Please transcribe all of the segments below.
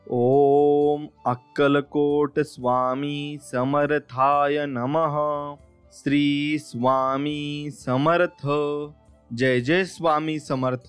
ओम अक्कलकोट स्वामी समर्थाय नमः। श्री स्वामी समर्थ। जय जय स्वामी समर्थ।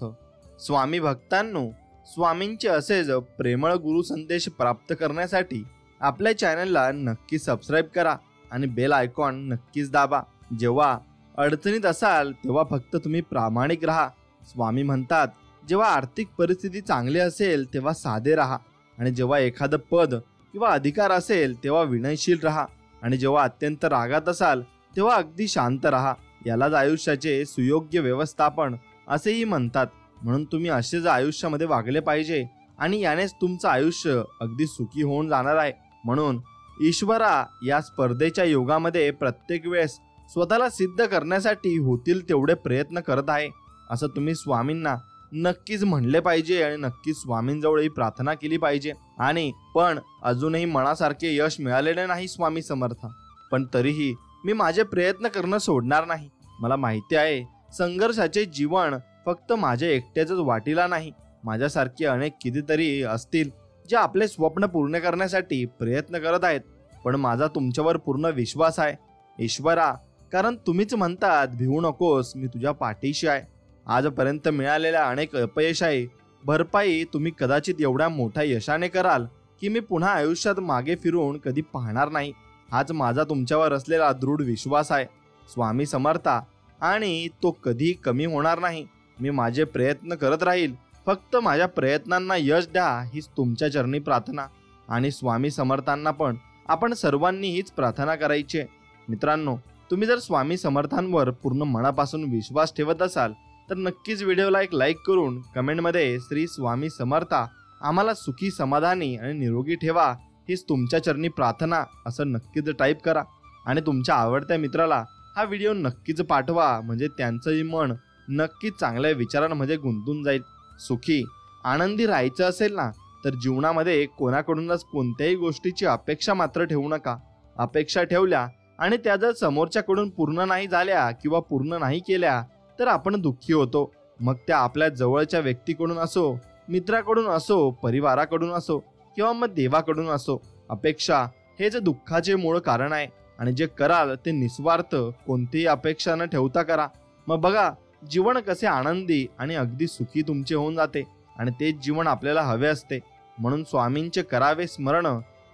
स्वामी भक्तांनो, स्वामींचे असेच प्रेमळ गुरु संदेश प्राप्त करण्यासाठी आपल्या चॅनलला नक्की सबस्क्राईब करा आणि बेल आयकॉन नक्कीच दाबा। जेव्हा अडचणीत असाल तेव्हा फक्त तुम्ही प्रामाणिक राहा। स्वामी म्हणतात, जेव्हा आर्थिक परिस्थिती चांगली असेल तेव्हा साधे राहा, आणि जेव्हा एखादं पद किंवा अधिकार असेल तेव्हा विनयशील राहा, आणि जेव्हा अत्यंत रागात असाल तेव्हा अगदी शांत राहा। यालाच आयुष्याचे सुयोग्य व्यवस्थापन असेही म्हणतात। म्हणून तुम्ही असेच आयुष्यामध्ये वागले पाहिजे, आणि यानेच तुमचं आयुष्य अगदी सुखी होऊन जाणार आहे। म्हणून ईश्वरा या स्पर्धेच्या युगामध्ये प्रत्येक वेळेस स्वतःला सिद्ध करण्यासाठी होतील तेवढे प्रयत्न करत आहे, असं तुम्ही स्वामींना नक्कीच म्हणले पाहिजे आणि नक्कीच स्वामींजवळही प्रार्थना केली पाहिजे। आणि पण अजूनही मनासारखे यश मिळालेले नाही स्वामी समर्थ, पण तरीही मी माझे प्रयत्न करणं सोडणार नाही। मला माहिती आहे संघर्षाचे जीवन फक्त माझ्या एकट्याच वाटीला नाही, माझ्यासारखे अनेक कितीतरी असतील जे आपले स्वप्न पूर्ण करण्यासाठी प्रयत्न करत आहेत। पण माझा तुमच्यावर पूर्ण विश्वास आहे ईश्वरा, कारण तुम्हीच म्हणतात भिवू नकोस, मी तुझ्या पाठीशी आहे। आजपर्यंत मिळालेल्या अनेक अपयशाची भरपाई तुम्ही कदाचित एवढ्या मोठ्या यशाने कराल की मी पुन्हा आयुष्यात मागे फिरून कधी पाहणार नाही। हाच माझा तुमच्यावर असलेला दृढ विश्वास आहे स्वामी समर्था, आणि तो कधी कमी होणार नाही। मी माझे प्रयत्न करत राहील, फक्त माझ्या प्रयत्नांना यश द्या हीच तुमच्या चरणी प्रार्थना। आणि स्वामी समर्थांना पण आपण सर्वांनी हीच प्रार्थना करायची। मित्रांनो, तुम्ही जर स्वामी समर्थांवर पूर्ण मनापासून विश्वास ठेवत असाल तर नक्कीच व्हिडिओला एक लाईक करून कमेंटमध्ये श्री स्वामी समर्था आम्हाला सुखी समाधानी आणि निरोगी ठेवा हीच तुमच्या चरणी प्रार्थना असं नक्कीच टाईप करा। आणि तुमच्या आवडत्या मित्राला हा व्हिडिओ नक्कीच पाठवा, म्हणजे त्यांचंही मन नक्कीच चांगल्या विचारांमध्ये गुंतून जाईल। सुखी आनंदी राहायचं असेल ना तर जीवनामध्ये कोणाकडूनच कोणत्याही गोष्टीची अपेक्षा मात्र ठेवू नका। अपेक्षा ठेवल्या आणि त्या जर समोरच्याकडून पूर्ण नाही झाल्या किंवा पूर्ण नाही केल्या तर आपण दुःखी होतो। मग त्या आपल्या जवळच्या व्यक्तीकडून असो, मित्राकडून असो, परिवाराकडून असो किंवा मग देवाकडून असो, अपेक्षा हेच दुःखाचे मूळ कारण आहे। आणि जे कराल ते निस्वार्थ कोणतीही अपेक्षा न ठेवता करा, मग बघा जीवन कसे आनंदी आणि अगदी सुखी तुमचे होऊन जाते। आणि तेच जीवन आपल्याला हवे असते। म्हणून स्वामींचे करावे स्मरण,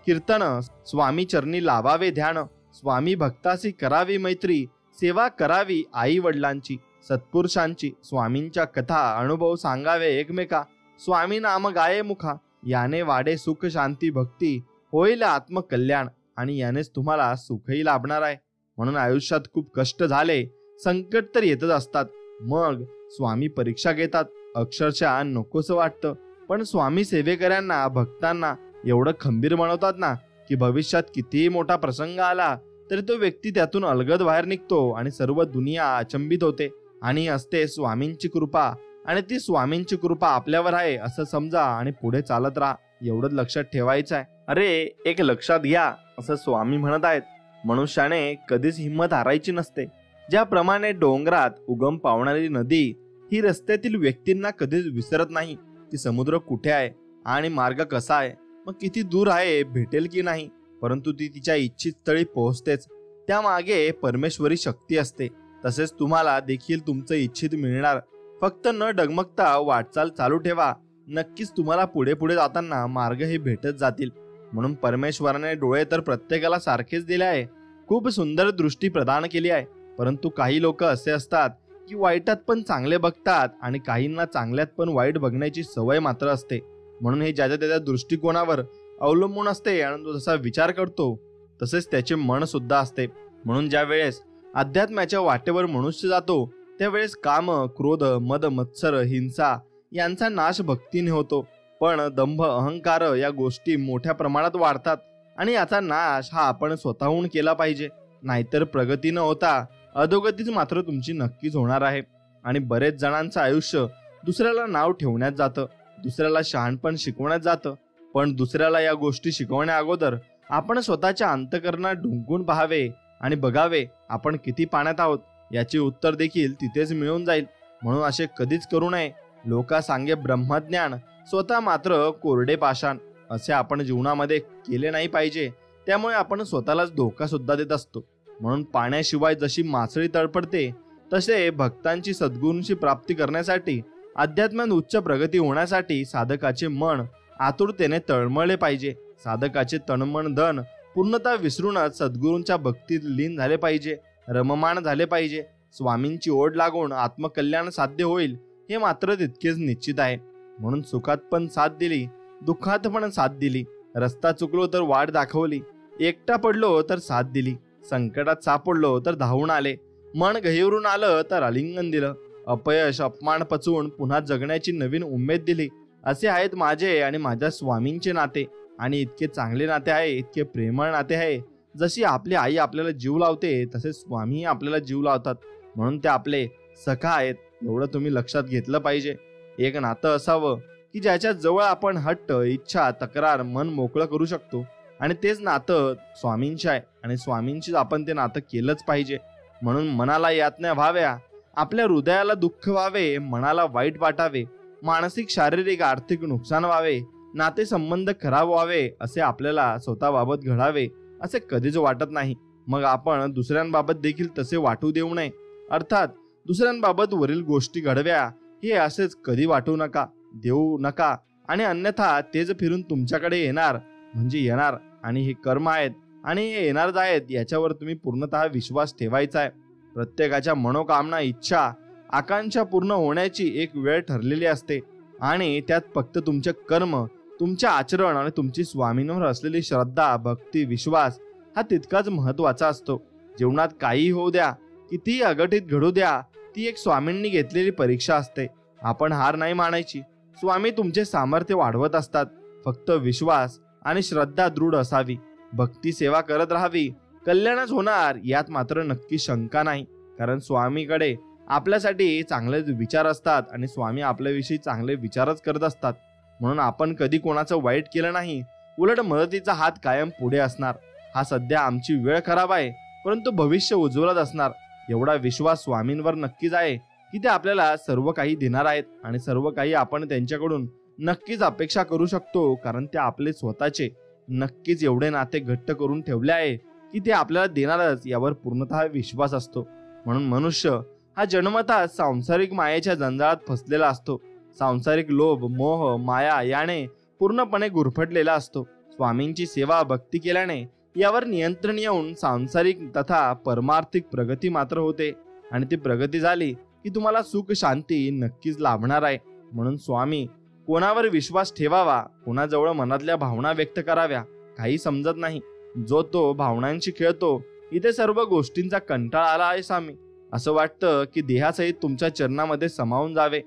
कीर्तन, स्वामी चरणी लावावे ध्यान, स्वामी भक्तासी करावी मैत्री, सेवा करावी आई वडिलांची, सत्पुरुषांची, स्वामींच्या कथा अनुभव सांगावे एकमेका, स्वामी नाम गाये मुखा, याने वाढे सुख शांती भक्ती, होईल आत्मकल्याण, आणि यानेच तुम्हाला सुखही लाभणार आहे। म्हणून आयुष्यात खूप कष्ट झाले, संकट तर येतच असतात, मग स्वामी परीक्षा घेतात, अक्षरशः नकोस वाटतं, पण स्वामी सेवेकऱ्यांना भक्तांना एवढं खंबीर बनवतात ना की भविष्यात कितीही मोठा प्रसंग आला तरी तो व्यक्ती त्यातून अलगद बाहेर निघतो आणि सर्व दुनिया अचंबित होते। आणि असते स्वामींची कृपा, आणि ती स्वामींची कृपा आपल्यावर आहे असं समजा आणि पुढे चालत राहा, एवढंच लक्षात ठेवायचं आहे। अरे एक लक्षात घ्या, असं स्वामी म्हणत आहेत, मनुष्याने कधीच हिंमत हारायची नसते। ज्याप्रमाणे डोंगरात उगम पावणारी नदी ही रस्त्यातील व्यक्तींना कधीच विसरत नाही की समुद्र कुठे आहे आणि मार्ग कसा आहे, मग किती दूर आहे, भेटेल की नाही, परंतु ती तिच्या इच्छित स्थळी पोहोचतेच। त्यामागे परमेश्वरी शक्ती असते। तसेच तुम्हाला देखील तुमचं इच्छित मिळणार, फक्त न डगमगता वाटचाल चालू ठेवा, नक्कीच तुम्हाला पुढे पुढे जाताना मार्ग हे भेटत जातील। म्हणून परमेश्वराने डोळे तर प्रत्येकाला सारखेच दिले आहे, खूप सुंदर दृष्टी प्रदान केली आहे, परंतु काही लोक असे असतात की वाईटात पण चांगले बघतात आणि काहींना चांगल्यात पण वाईट बघण्याची सवय मात्र असते। म्हणून हे ज्याच्या त्याच्या दृष्टिकोनावर अवलंबून असते, आणि तो जसा विचार करतो तसेच त्याचे मन सुद्धा असते। म्हणून ज्या वेळेस अध्यात्माच्या वाटेवर मनुष्य जातो त्यावेळेस काम, क्रोध, मद, मत्सर, हिंसा यांचा नाश भक्तीने होतो, पण दंभ, अहंकार या गोष्टी मोठ्या प्रमाणात वाढतात, आणि याचा नाश हा आपण स्वतःहून केला पाहिजे, नाहीतर प्रगती न होता अधोगतीच मात्र तुमची नक्कीच होणार आहे। आणि बरेच जणांचं आयुष्य दुसऱ्याला नाव ठेवण्यात जातं, दुसऱ्याला शहाणपण शिकवण्यात जातं, पण दुसऱ्याला या गोष्टी शिकवण्या अगोदर आपण स्वतःच्या अंतःकरणात ढुंकून पाहावे आणि बघावे आपण किती पाण्यात आहोत, याचे उत्तर देखील तिथेच मिळून जाईल। म्हणून असे कधीच करू नये। लोका सांगे ब्रह्मज्ञान, स्वतः मात्र कोरडे पाषाण। असे आपण जीवनामध्ये केले नाही पाहिजे. त्यामुळे आपण स्वतःलाच धोका सुद्धा देत असतो. म्हणून पाण्याशिवाय जशी मासळी तळपडते तसे भक्तांची सद्गुरूंची प्राप्ती करण्यासाठी, अध्यात्मात उच्च प्रगती होण्यासाठी साधकाचे मन आतुरतेने तळमळले पाहिजे. साधकाचे तनमन धन पूर्णतः विसरूनच सद्गुरूंच्या भक्तीत लीन झाले पाहिजे, रममाण झाले पाहिजे. स्वामींची ओढ लागून आत्मकल्याण साध्य होईल हे मात्र तितकेच निश्चित आहे. म्हणून सुखात पण साथ दिली, दुःखात पण साथ दिली. रस्ता चुकलो तर वाट दाखवली, एकटा पडलो तर साथ दिली. संकटात सापडलो तर धावून आले, मन गहिवरून आलं तर आलिंगन दिलं. अपयश अपमान पचवून पुन्हा जगण्याची नवीन उमेद दिली. असे आहेत माझे आणि माझ्या स्वामींचे नाते. आणि इतके चांगले नाते आहे, इतके प्रेमळ नाते आहे. जशी आपली आई आपल्याला जीव लावते तसे स्वामीही आपल्याला जीव लावतात. म्हणून ते आपले सखा आहेत, एवढं तुम्ही लक्षात घेतलं पाहिजे. एक नातं असावं की ज्याच्या जवळ आपण हट्ट, इच्छा, तक्रार, मन मोकळं करू शकतो. आणि तेच नातं स्वामींचे आहे आणि स्वामींचीच आपण ते नातं केलंच पाहिजे. म्हणून मनाला यातना व्हाव्या, आपल्या हृदयाला दुःख व्हावे, मनाला वाईट वाटावे, मानसिक शारीरिक आर्थिक नुकसान व्हावे, नातेसंबंध खराब व्हावे असे आपल्याला स्वतःबाबत घडावे असे कधीच वाटत नाही. मग आपण दुसऱ्यांबाबत देखील तसे वाटू देऊ नये. अर्थात दुसऱ्यांबाबत वरील गोष्टी घडव्या हे असेच कधी वाटू नका, देऊ नका. आणि अन्यथा तेच फिरून तुमच्याकडे येणार म्हणजे येणार. आणि हे कर्म आहेत आणि हे येणारच आहेत, याच्यावर तुम्ही पूर्णतः विश्वास ठेवायचा आहे. प्रत्येकाच्या मनोकामना, इच्छा, आकांक्षा पूर्ण होण्याची एक वेळ ठरलेली असते आणि त्यात फक्त तुमचे कर्म, तुमचे आचरण आणि तुमची स्वामींवर असलेली श्रद्धा, भक्ती, विश्वास हा तितकाच महत्वाचा असतो. जीवनात काही होऊ द्या, कितीही अघटित घडू द्या, ती एक स्वामींनी घेतलेली परीक्षा असते. आपण हार नाही मानायची. स्वामी तुमचे सामर्थ्य वाढवत असतात. फक्त विश्वास आणि श्रद्धा दृढ असावी. भक्ती सेवा करत राहावी, कल्याणच होणार यात मात्र नक्की शंका नाही. कारण स्वामीकडे आपल्यासाठी चांगले विचार असतात आणि स्वामी आपल्याविषयी चांगले विचारच करत असतात. म्हणून आपण कधी कोणाचं वाईट केलं नाही, उलट मदतीचा हात कायम पुढे असणार. हा सध्या आमची वेळ खराब आहे, परंतु भविष्य उज्ज्वलच असणार एवढा विश्वास स्वामींवर नक्कीच आहे की ते आपल्याला सर्व काही देणार आहेत. आणि सर्व काही आपण त्यांच्याकडून नक्कीच अपेक्षा करू शकतो, कारण ते आपले स्वतःचे नक्कीच एवढे नाते घट्ट करून ठेवले आहे की ते आपल्याला देणारच यावर पूर्णतः विश्वास असतो. म्हणून मनुष्य हा जन्मतः सांसारिक मायेच्या जंजाळात फसलेला असतो. सांसारिक लोभ, मोह, माया याने पूर्णपणे गुरफटलेला असतो. स्वामींची सेवा, भक्ती केल्याने यावर नियंत्रण येऊन सांसारिक तथा परमार्थिक प्रगती मात्र होते. आणि ती प्रगती झाली की तुम्हाला सुख शांती नक्कीच लाभणार आहे. म्हणून स्वामी कोणावर विश्वास ठेवावा, कोणाजवळ मनातल्या भावना व्यक्त कराव्या काही समजत नाही. जो तो भावनांशी खेळतो, इथे सर्व गोष्टींचा कंटाळा आला आहे स्वामी. असं वाटतं की देहासहित तुमच्या चरणामध्ये समावून जावे.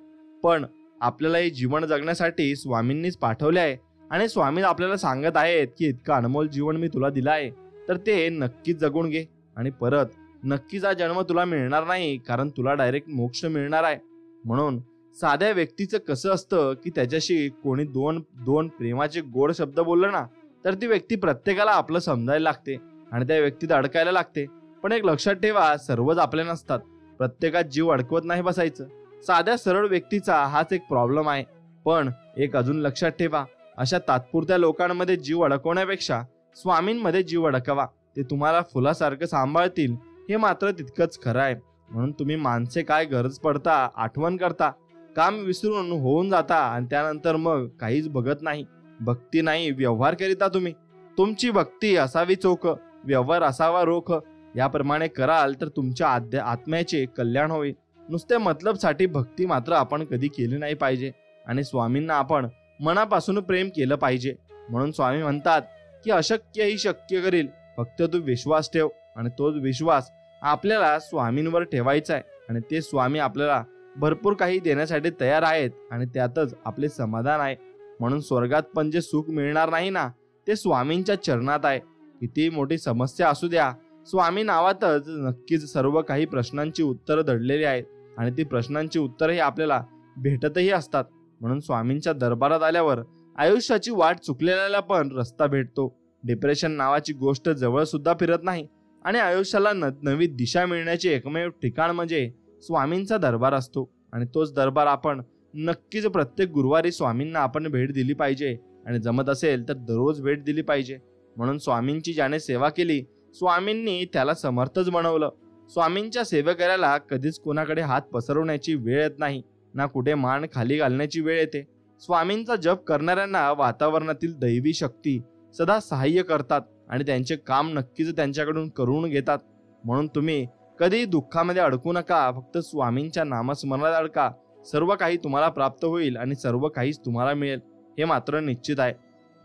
पण आपल्याला हे जीवन जगण्यासाठी स्वामींनीच पाठवले आहे आणि स्वामी आपल्याला सांगत आहेत की इतकं अनमोल जीवन मी तुला दिलं आहे, तर ते नक्कीच जगून घे. आणि परत नक्कीच हा जन्म तुला मिळणार नाही, कारण तुला डायरेक्ट मोक्ष मिळणार आहे. म्हणून साध्या व्यक्तीचं कसं असतं की त्याच्याशी कोणी दोन प्रेमाचे गोड शब्द बोललं ना, तर ती व्यक्ती प्रत्येकाला आपलं समजायला लागते आणि त्या व्यक्तीत अडकायला लागते. पण एक लक्षात ठेवा, सर्वच आपले नसतात. प्रत्येकात जीव अडकवत नाही बसायचं. साध्या सरळ व्यक्तीचा हाच एक प्रॉब्लेम आहे. पण एक अजून लक्षात ठेवा, अशा तात्पुरत्या लोकांमध्ये जीव अडकवण्यापेक्षा स्वामींमध्ये जीव अडकवा. ते तुम्हाला फुलासारखं सांभाळतील हे मात्र तितकंच खरं आहे. म्हणून तुम्ही माणसे काय गरज पडता आठवण करता, काम विसरून होऊन जाता आणि त्यानंतर मग काहीच बघत नाही. भक्ती नाही, व्यवहार करिता तुम्ही. तुमची भक्ती असावी चोख, व्यवहार असावा रोख. याप्रमाणे कराल तर तुमच्या आत्म्याचे कल्याण होईल. नुसते मतलबसाठी भक्ती मात्र आपण कधी केली नाही पाहिजे. आणि स्वामींना आपण मनापासून प्रेम केलं पाहिजे. म्हणून स्वामी म्हणतात की अशक्यही शक्य करील, फक्त तू विश्वास ठेव. आणि तोच विश्वास आपल्याला स्वामींवर ठेवायचा आहे. आणि ते स्वामी आपल्याला भरपूर काही देण्यासाठी तयार आहेत आणि त्यातच आपले समाधान आहे. म्हणून स्वर्गात पण जे सुख मिळणार नाही ना, ते स्वामींच्या चरणात आहे. किती मोठी समस्या असू द्या, स्वामी नावातच नक्कीच सर्व काही प्रश्नांची उत्तरं दडलेली आहेत आणि ती प्रश्नांची उत्तरही आपल्याला भेटतही असतात. म्हणून स्वामींच्या दरबारात आल्यावर आयुष्याची वाट चुकलेल्याला पण रस्ता भेटतो. डिप्रेशन नावाची गोष्ट जवळ सुद्धा फिरत नाही आणि आयुष्याला नवी दिशा मिळण्याचे एकमेव ठिकाण म्हणजे स्वामींचा दरबार असतो. आणि तोच दरबार आपण नक्कीच प्रत्येक गुरुवारी स्वामींना आपण भेट दिली पाहिजे. आणि जमत असेल तर दररोज भेट दिली पाहिजे. म्हणून स्वामींची ज्याने सेवा केली, स्वामींनी त्याला समर्थच बनवलं. स्वामींच्या सेवेकऱ्याला कधीच कोणाकडे हात पसरवण्याची वेळ येत नाही, ना कुठे मान खाली घालण्याची वेळ येते. स्वामींचा जप करणाऱ्यांना वातावरणातील दैवी शक्ती सदा सहाय्य करतात आणि त्यांचे काम नक्कीच त्यांच्याकडून करून घेतात. म्हणून तुम्ही कधी दुःखामध्ये अडकू नका, फक्त स्वामींच्या नामस्मरणात अडका. सर्व काही तुम्हाला प्राप्त होईल आणि सर्व काहीच तुम्हाला मिळेल, हे मात्र निश्चित आहे.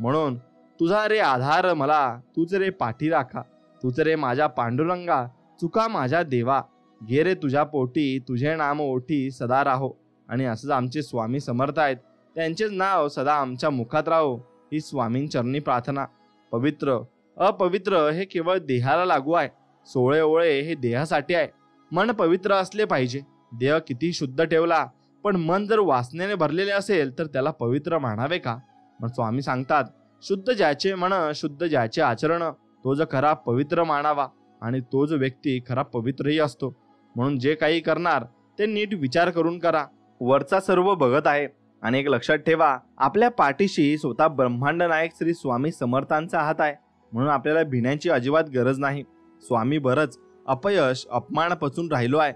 म्हणून तुझा रे आधार मला, तूच रे पाठी राखा, तूच रे माझ्या पांडुरंगा, चुका माझ्या देवा, घे रे तुझ्या पोटी, तुझे नाम ओठी सदा राहो. आणि असंच आमचे स्वामी समर्थ आहेत, त्यांचेच नाव सदा आमच्या मुखात राहो, ही स्वामींचरणी प्रार्थना. पवित्र अपवित्र हे केवळ देहाला लागू आहे. सोळे ओळे हे देहासाठी आहे. मन पवित्र असले पाहिजे. देह किती शुद्ध ठेवला, पण मन जर वासनेने भरलेले असेल तर त्याला पवित्र मानावे का? मग स्वामी सांगतात, शुद्ध ज्याचे मन, शुद्ध ज्याचे आचरण, तो जो खरा पवित्र मानावा. आणि तो जो व्यक्ती खरा पवित्रही असतो. म्हणून जे काही करणार ते नीट विचार करून करा. वरचा सर्व बघत आहे. आणि एक लक्षात ठेवा, आपल्या पाठीशी स्वतः ब्रह्मांड नायक श्री स्वामी समर्थांचा हात आहे. म्हणून आपल्याला भिण्याची अजिबात गरज नाही. स्वामी बरंच अपयश अपमान पचून राहिलो आहे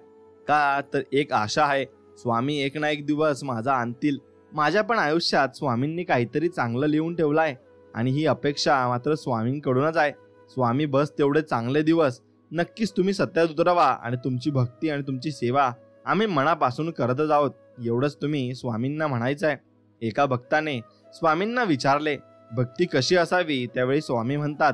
का, तर एक आशा आहे, स्वामी एक ना एक दिवस माझा आणतील. माझ्या पण आयुष्यात स्वामींनी काहीतरी चांगलं लिहून ठेवलं आहे आणि ही अपेक्षा मात्र स्वामींकडूनच आहे. स्वामी बस तेवढे चांगले दिवस नक्कीच तुम्ही सत्यात उतरवा आणि तुमची भक्ती आणि तुमची सेवा आम्ही मनापासून करतच आहोत, एवढंच तुम्ही स्वामींना म्हणायचं आहे. एका भक्ताने स्वामींना विचारले, भक्ती कशी असावी? त्यावेळी स्वामी म्हणतात,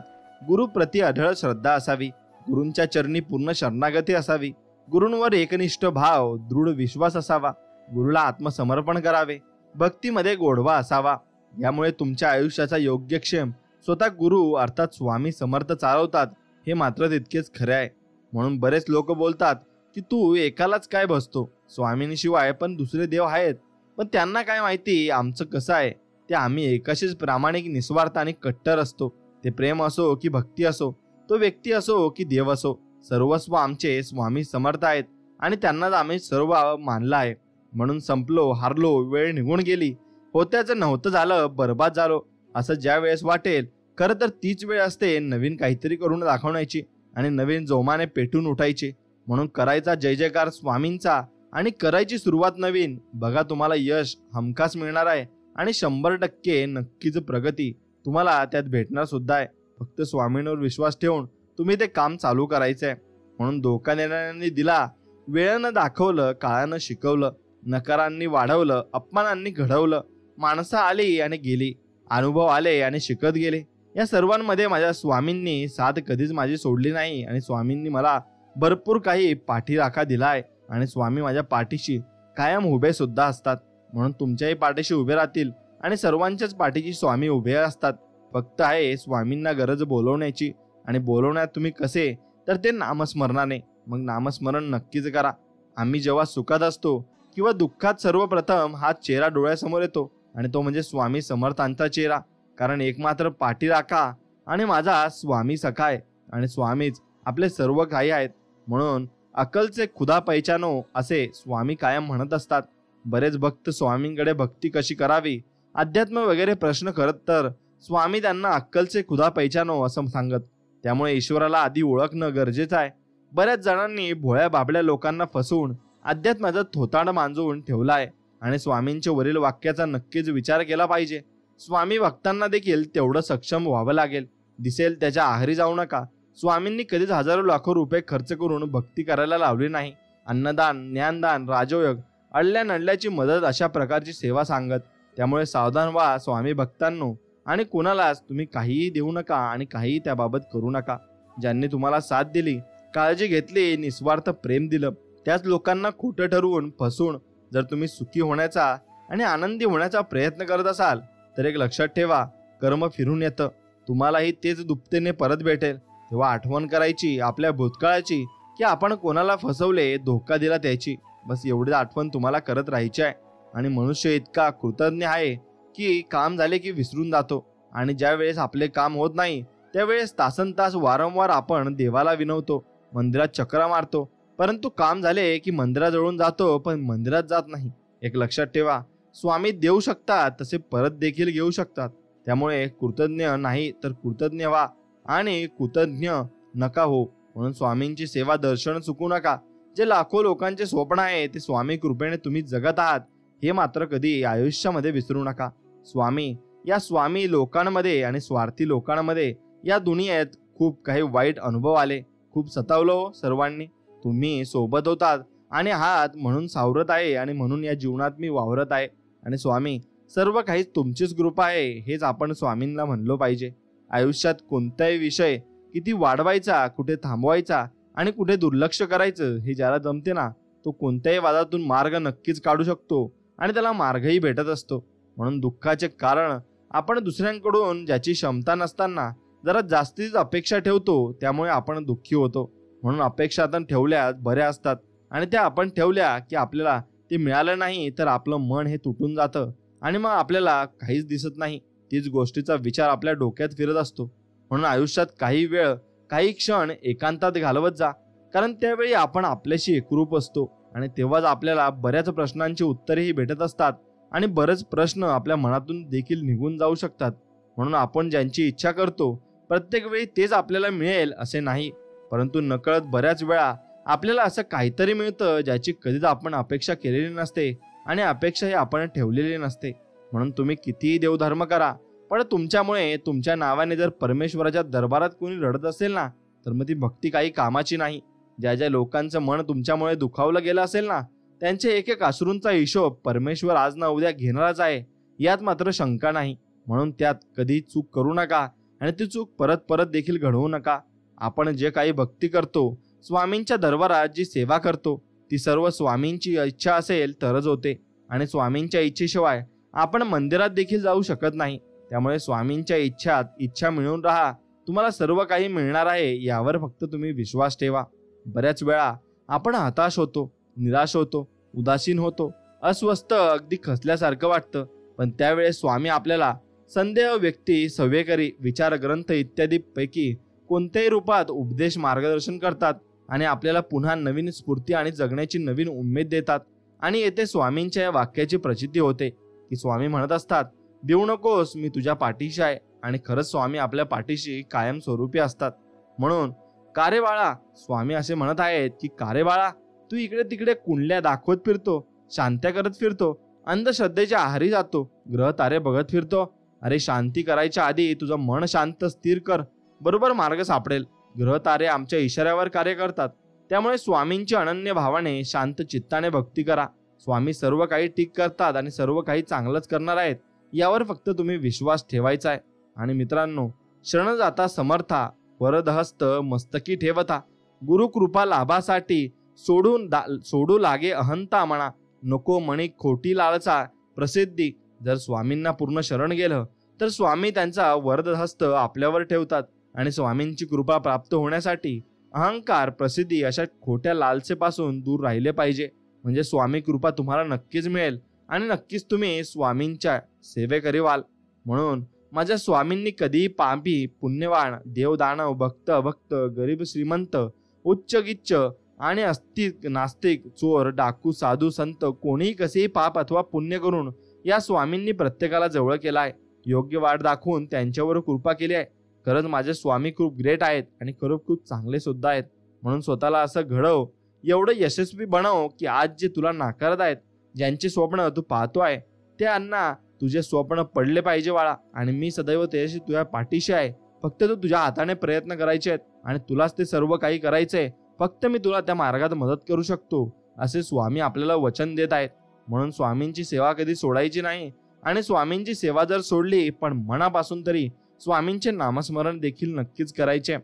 गुरुप्रती अढळ श्रद्धा असावी, गुरूंच्या चरणी पूर्ण शरणागती असावी, गुरूंवर एकनिष्ठ भाव, दृढ विश्वास असावा, गुरुला आत्मसमर्पण करावे, भक्तीमध्ये गोडवा असावा. यामुळे तुमच्या आयुष्याचा योग्यक्षेम स्वतः गुरु अर्थात स्वामी समर्थ चालवतात, हे मात्र तितकेच खरे आहे. म्हणून बरेच लोक बोलतात की तू एकालाच काय बसतो, स्वामींशिवाय पण दुसरे देव आहेत. पण त्यांना काय माहिती आमचं कसं आहे ते. आम्ही एकाशीच प्रामाणिक, निस्वार्थ आणि कट्टर असतो. ते प्रेम असो की भक्ती असो, तो व्यक्ती असो की देव असो, सर्वस्व आमचे स्वामी समर्थ आहेत आणि त्यांनाच आम्ही सर्व मानलं आहे. म्हणून संपलो, हारलो, वेळ निघून गेली, होत्याचं नव्हतं झालं, बर्बाद झालो, असं ज्या वेळेस वाटेल, खरं तर तीच वेळ असते नवीन काहीतरी करून दाखवण्याची आणि नवीन जोमाने पेटून उठायची. म्हणून करायचा जय जयकार स्वामींचा आणि करायची सुरुवात नवीन. बघा, तुम्हाला यश हमखास मिळणार आहे आणि 100% नक्कीच प्रगती तुम्हाला त्यात भेटणार सुद्धा आहे. फक्त स्वामींवर विश्वास ठेवून तुम्ही ते काम चालू करायचं आहे. म्हणून धोका देणाऱ्यांनी दिला, वेळानं दाखवलं, काळानं शिकवलं, नकारांनी वाढवलं, अपमानांनी घडवलं, माणसं आली आणि गेली, अनुभव आले आणि शिकत गेले. या सर्वांमध्ये माझ्या स्वामींनी साथ कधीच माझी सोडली नाही आणि स्वामींनी मला भरपूर काही पाठीराखा दिलाय आणि स्वामी माझ्या पाठीशी कायम उभे सुद्धा असतात. म्हणून तुमच्याही पाठीशी उभे राहतील आणि सर्वांच्याच पाठीशी स्वामी उभे असतात. फक्त आहे स्वामींना गरज बोलवण्याची आणि बोलवण्यात तुम्ही कसे, तर ते नामस्मरणाने. मग नामस्मरण नक्कीच करा. आम्ही जेव्हा सुखात असतो किंवा दुःखात सर्वप्रथम हा चेहरा डोळ्यासमोर येतो आणि तो म्हणजे स्वामी समर्थांचा चेहरा. कारण एकमात्र पाठीराखा आणि माझा स्वामी सखा आहे आणि स्वामीच आपले सर्व काही आहेत. म्हणून अकलचे खुदा पहिचानो असे स्वामी कायम म्हणत असतात. बरेच भक्त स्वामींकडे भक्ती कशी करावी, अध्यात्म वगैरे प्रश्न करत तर स्वामी त्यांना अक्कलचे खुदा पहिचानो असं सांगत. त्यामुळे ईश्वराला आधी ओळखणं गरजेचं आहे. बऱ्याच जणांनी भोळ्या बाबड्या लोकांना फसवून अध्यात्माचा थोतांड मांजून ठेवला आहे आणि स्वामींच्या वरील वाक्याचा नक्कीच विचार केला पाहिजे. स्वामी भक्तांना देखील तेवढं सक्षम व्हावं लागेल. दिसेल त्याच्या आहारी जाऊ नका. स्वामींनी कधीच हजारो लाखो रुपये खर्च करून भक्ती करायला लावली नाही. अन्नदान, ज्ञानदान, राजयोग, अडल्या नडल्याची मदत अशा प्रकारची सेवा सांगत. त्यामुळे सावधान व्हा स्वामी भक्तांनो आणि कोणालाच तुम्ही काहीही देऊ नका आणि काहीही त्याबाबत करू नका. ज्यांनी तुम्हाला साथ दिली, काळजी घेतली, निस्वार्थ प्रेम दिलं, त्याच लोकांना खोटं ठरवून फसवून जर तुम्ही सुखी होण्याचा आणि आनंदी होण्याचा प्रयत्न करत असाल तर एक लक्षात ठेवा, कर्म फिरून येतं. तुम्हालाही तेच दुपटीने परत भेटेल. तेव्हा आठवण करायची आपल्या भूतकाळाची की आपण कोणाला फसवले, धोका दिला त्याची. बस एवढीच आठवण तुम्हाला करत राहायची आहे. आणि मनुष्य इतका कृतज्ञ आहे की काम झाले की विसरून जातो आणि ज्या वेळेस आपले काम होत नाही त्यावेळेस तासनतास वारंवार आपण देवाला विनवतो, मंदिरात चक्रा मारतो, परंतु काम झाले की मंदिराजवळून जातो पण मंदिरात जात नाही. एक लक्षात ठेवा, स्वामी देऊ शकतात तसे परत देखील घेऊ शकतात. त्यामुळे कृतज्ञ नाही तर कृतज्ञ व्हा आणि कृतज्ञ नका हो. म्हणून स्वामींची सेवा दर्शन चुकू नका. जे लाखो लोकांचे स्वप्न आहे ते स्वामी कृपेने तुम्ही जगत आहात हे मात्र कधी आयुष्यामध्ये विसरू नका. स्वामी लोकांमध्ये आणि स्वार्थी लोकांमध्ये या दुनियेत खूप काही वाईट अनुभव आले. खूप सतावलो सर्वांनी. तुम्ही सोबत होतात आणि आहात म्हणून सावरत आहे आणि म्हणून या जीवनात मी वावरत आहे. आणि स्वामी सर्व काही तुमचीच कृपा आहे हेच आपण स्वामींना म्हणलो पाहिजे. आयुष्यात कोणताही विषय किती वाढवायचा, कुठे थांबवायचा आणि कुठे दुर्लक्ष करायचं हे ज्याला जमते ना तो कोणत्याही वादातून मार्ग नक्कीच काढू शकतो आणि त्याला मार्गही भेटत असतो. म्हणून दुःखाचे कारण आपण दुसऱ्यांकडून ज्याची क्षमता नसताना जरा जास्तीच अपेक्षा ठेवतो त्यामुळे आपण दुःखी होतो. म्हणून अपेक्षा आपण ठेवल्या बऱ्या असतात आणि त्या आपण ठेवल्या की आपल्याला ते मिळालं नाही तर आपलं मन हे तुटून जातं आणि मग आपल्याला काहीच दिसत नाही. तीच गोष्टीचा विचार आपल्या डोक्यात फिरत असतो. म्हणून आयुष्यात काही वेळ काही क्षण एकांतात घालवत जा, कारण त्यावेळी आपण आपल्याशी एकरूप असतो आणि तेव्हाच आपल्याला बऱ्याच प्रश्नांची उत्तरेही भेटत असतात आणि बरेच प्रश्न आपल्या मनातून देखील निघून जाऊ शकतात. म्हणून आपण ज्यांची इच्छा करतो प्रत्येक वेळी तेच आपल्याला मिळेल असे नाही, परंतु नकळत बऱ्याच वेळा आपल्याला असं काहीतरी मिळतं ज्याची कधीच आपण अपेक्षा केलेली नसते आणि अपेक्षाही आपण ठेवलेली नसते. म्हणून तुम्ही कितीही देवधर्म करा पण तुमच्यामुळे तुमच्या नावाने जर परमेश्वराच्या दरबारात कोणी रडत असेल ना तर मग ती भक्ती काही कामाची नाही. ज्या ज्या लोकांचं मन तुमच्यामुळे दुखावलं गेलं असेल ना त्यांचे एक एक अश्रूंचा हिशोब परमेश्वर आज ना उद्या घेणारच आहे यात मात्र शंका नाही. म्हणून त्यात कधी चूक करू नका आणि ती चूक परत परत देखील घडवू नका. आपण जे काही भक्ती करतो, स्वामींच्या दरबारात जी सेवा करतो ती सर्व स्वामींची इच्छा असेल तरच होते आणि स्वामींच्या इच्छेशिवाय आपण मंदिरात देखील जाऊ शकत नाही. त्यामुळे स्वामींच्या इच्छा मिळवून राहा. तुम्हाला सर्व काही मिळणार आहे यावर फक्त तुम्ही विश्वास ठेवा. बऱ्याच वेळा आपण हताश होतो, निराश होतो, उदासीन होतो, अस्वस्थ, अगदी खचल्यासारखं वाटतं. पण त्यावेळेस स्वामी आपल्याला संदेह, व्यक्ती, सव्यकरी, विचार ग्रंथ इत्यादी पैकी कोणत्याही रूपात उपदेश मार्गदर्शन करतात आणि आपल्याला पुन्हा नवीन स्फूर्ती आणि जगण्याची नवीन उमेद देतात. आणि येथे स्वामींच्या या वाक्याची प्रचिती होते की स्वामी म्हणत असतात, भिवू नकोस, मी तुझ्या पाठीशी आहे. आणि खरंच स्वामी आपल्या पाठीशी कायम स्वरूपी असतात. म्हणून कारे बाळा, स्वामी असे म्हणत आहेत की कारे बाळा, तू इकडे तिकडे कुंडल्या दाखवत फिरतो, शांत्या करत फिरतो, अंधश्रद्धेच्या आहारी जातो, ग्रह तारे बघत फिरतो. अरे शांती करायच्या आधी तुझं मन शांत स्थिर कर, बरोबर मार्ग सापडेल. ग्रह तारे आमच्या इशाऱ्यावर कार्य करतात. त्यामुळे स्वामींची अनन्य भावाने शांत चित्ताने भक्ती करा. स्वामी सर्व काही ठीक करतात आणि सर्व काही चांगलंच करणार आहेत यावर फक्त तुम्ही विश्वास ठेवायचा आहे. आणि मित्रांनो, शरण जाता समर्था, वरदहस्त मस्तकी ठेवता, गुरुकृपा लाभासाठी सोडू लागे अहंता म्हणा, नको मणी खोटी लालचा प्रसिद्धी. जर स्वामींना पूर्ण शरण गेलं तर स्वामी त्यांचा वरदहस्त आपल्यावर ठेवतात आणि स्वामींची कृपा प्राप्त होण्यासाठी अहंकार, प्रसिद्धी अशा खोट्या लालसेपासून दूर राहिले पाहिजे. म्हणजे स्वामी कृपा तुम्हाला नक्कीच मिळेल आणि नक्कीच तुम्ही स्वामींच्या सेवेकरी व्हाल. म्हणून माझ्या स्वामींनी कधीही पापी, पुण्यवान, देवदानव, भक्त अभक्त, गरीब श्रीमंत, उच्च गिच्च आणि अस्तिक नास्तिक, चोर, डाकू, साधू, संत कोणीही कसेही पाप अथवा पुण्य करून या स्वामींनी प्रत्येकाला जवळ केलाय. योग्य वाट दाखवून त्यांच्यावर कृपा केली आहे. खरंच माझे स्वामी खूप ग्रेट आहेत आणि खरंच खूप चांगले सुद्धा आहेत. म्हणून स्वतःला असं घडव, एवढं यशस्वी बनव की आज जे तुला नाकारत आहेत, ज्यांचे स्वप्न तू पाहतोय त्यांना तुझे स्वप्न पडले पाहिजे बाळा. आणि मी सदैव त्याशी तुझ्या पाठीशी आहे. फक्त तू तुझ्या हाताने प्रयत्न करायचे आहेत आणि तुलाच ते सर्व काही करायचंय. फक्त मी तुला त्या मार्गात मदत करू शकतो असे स्वामी आपल्याला वचन देत आहेत. म्हणून स्वामींची सेवा कधी सोडायची नाही आणि स्वामींची सेवा जर सोडली पण मनापासून तरी स्वामींचे नामस्मरण देखील नक्कीच करायचे.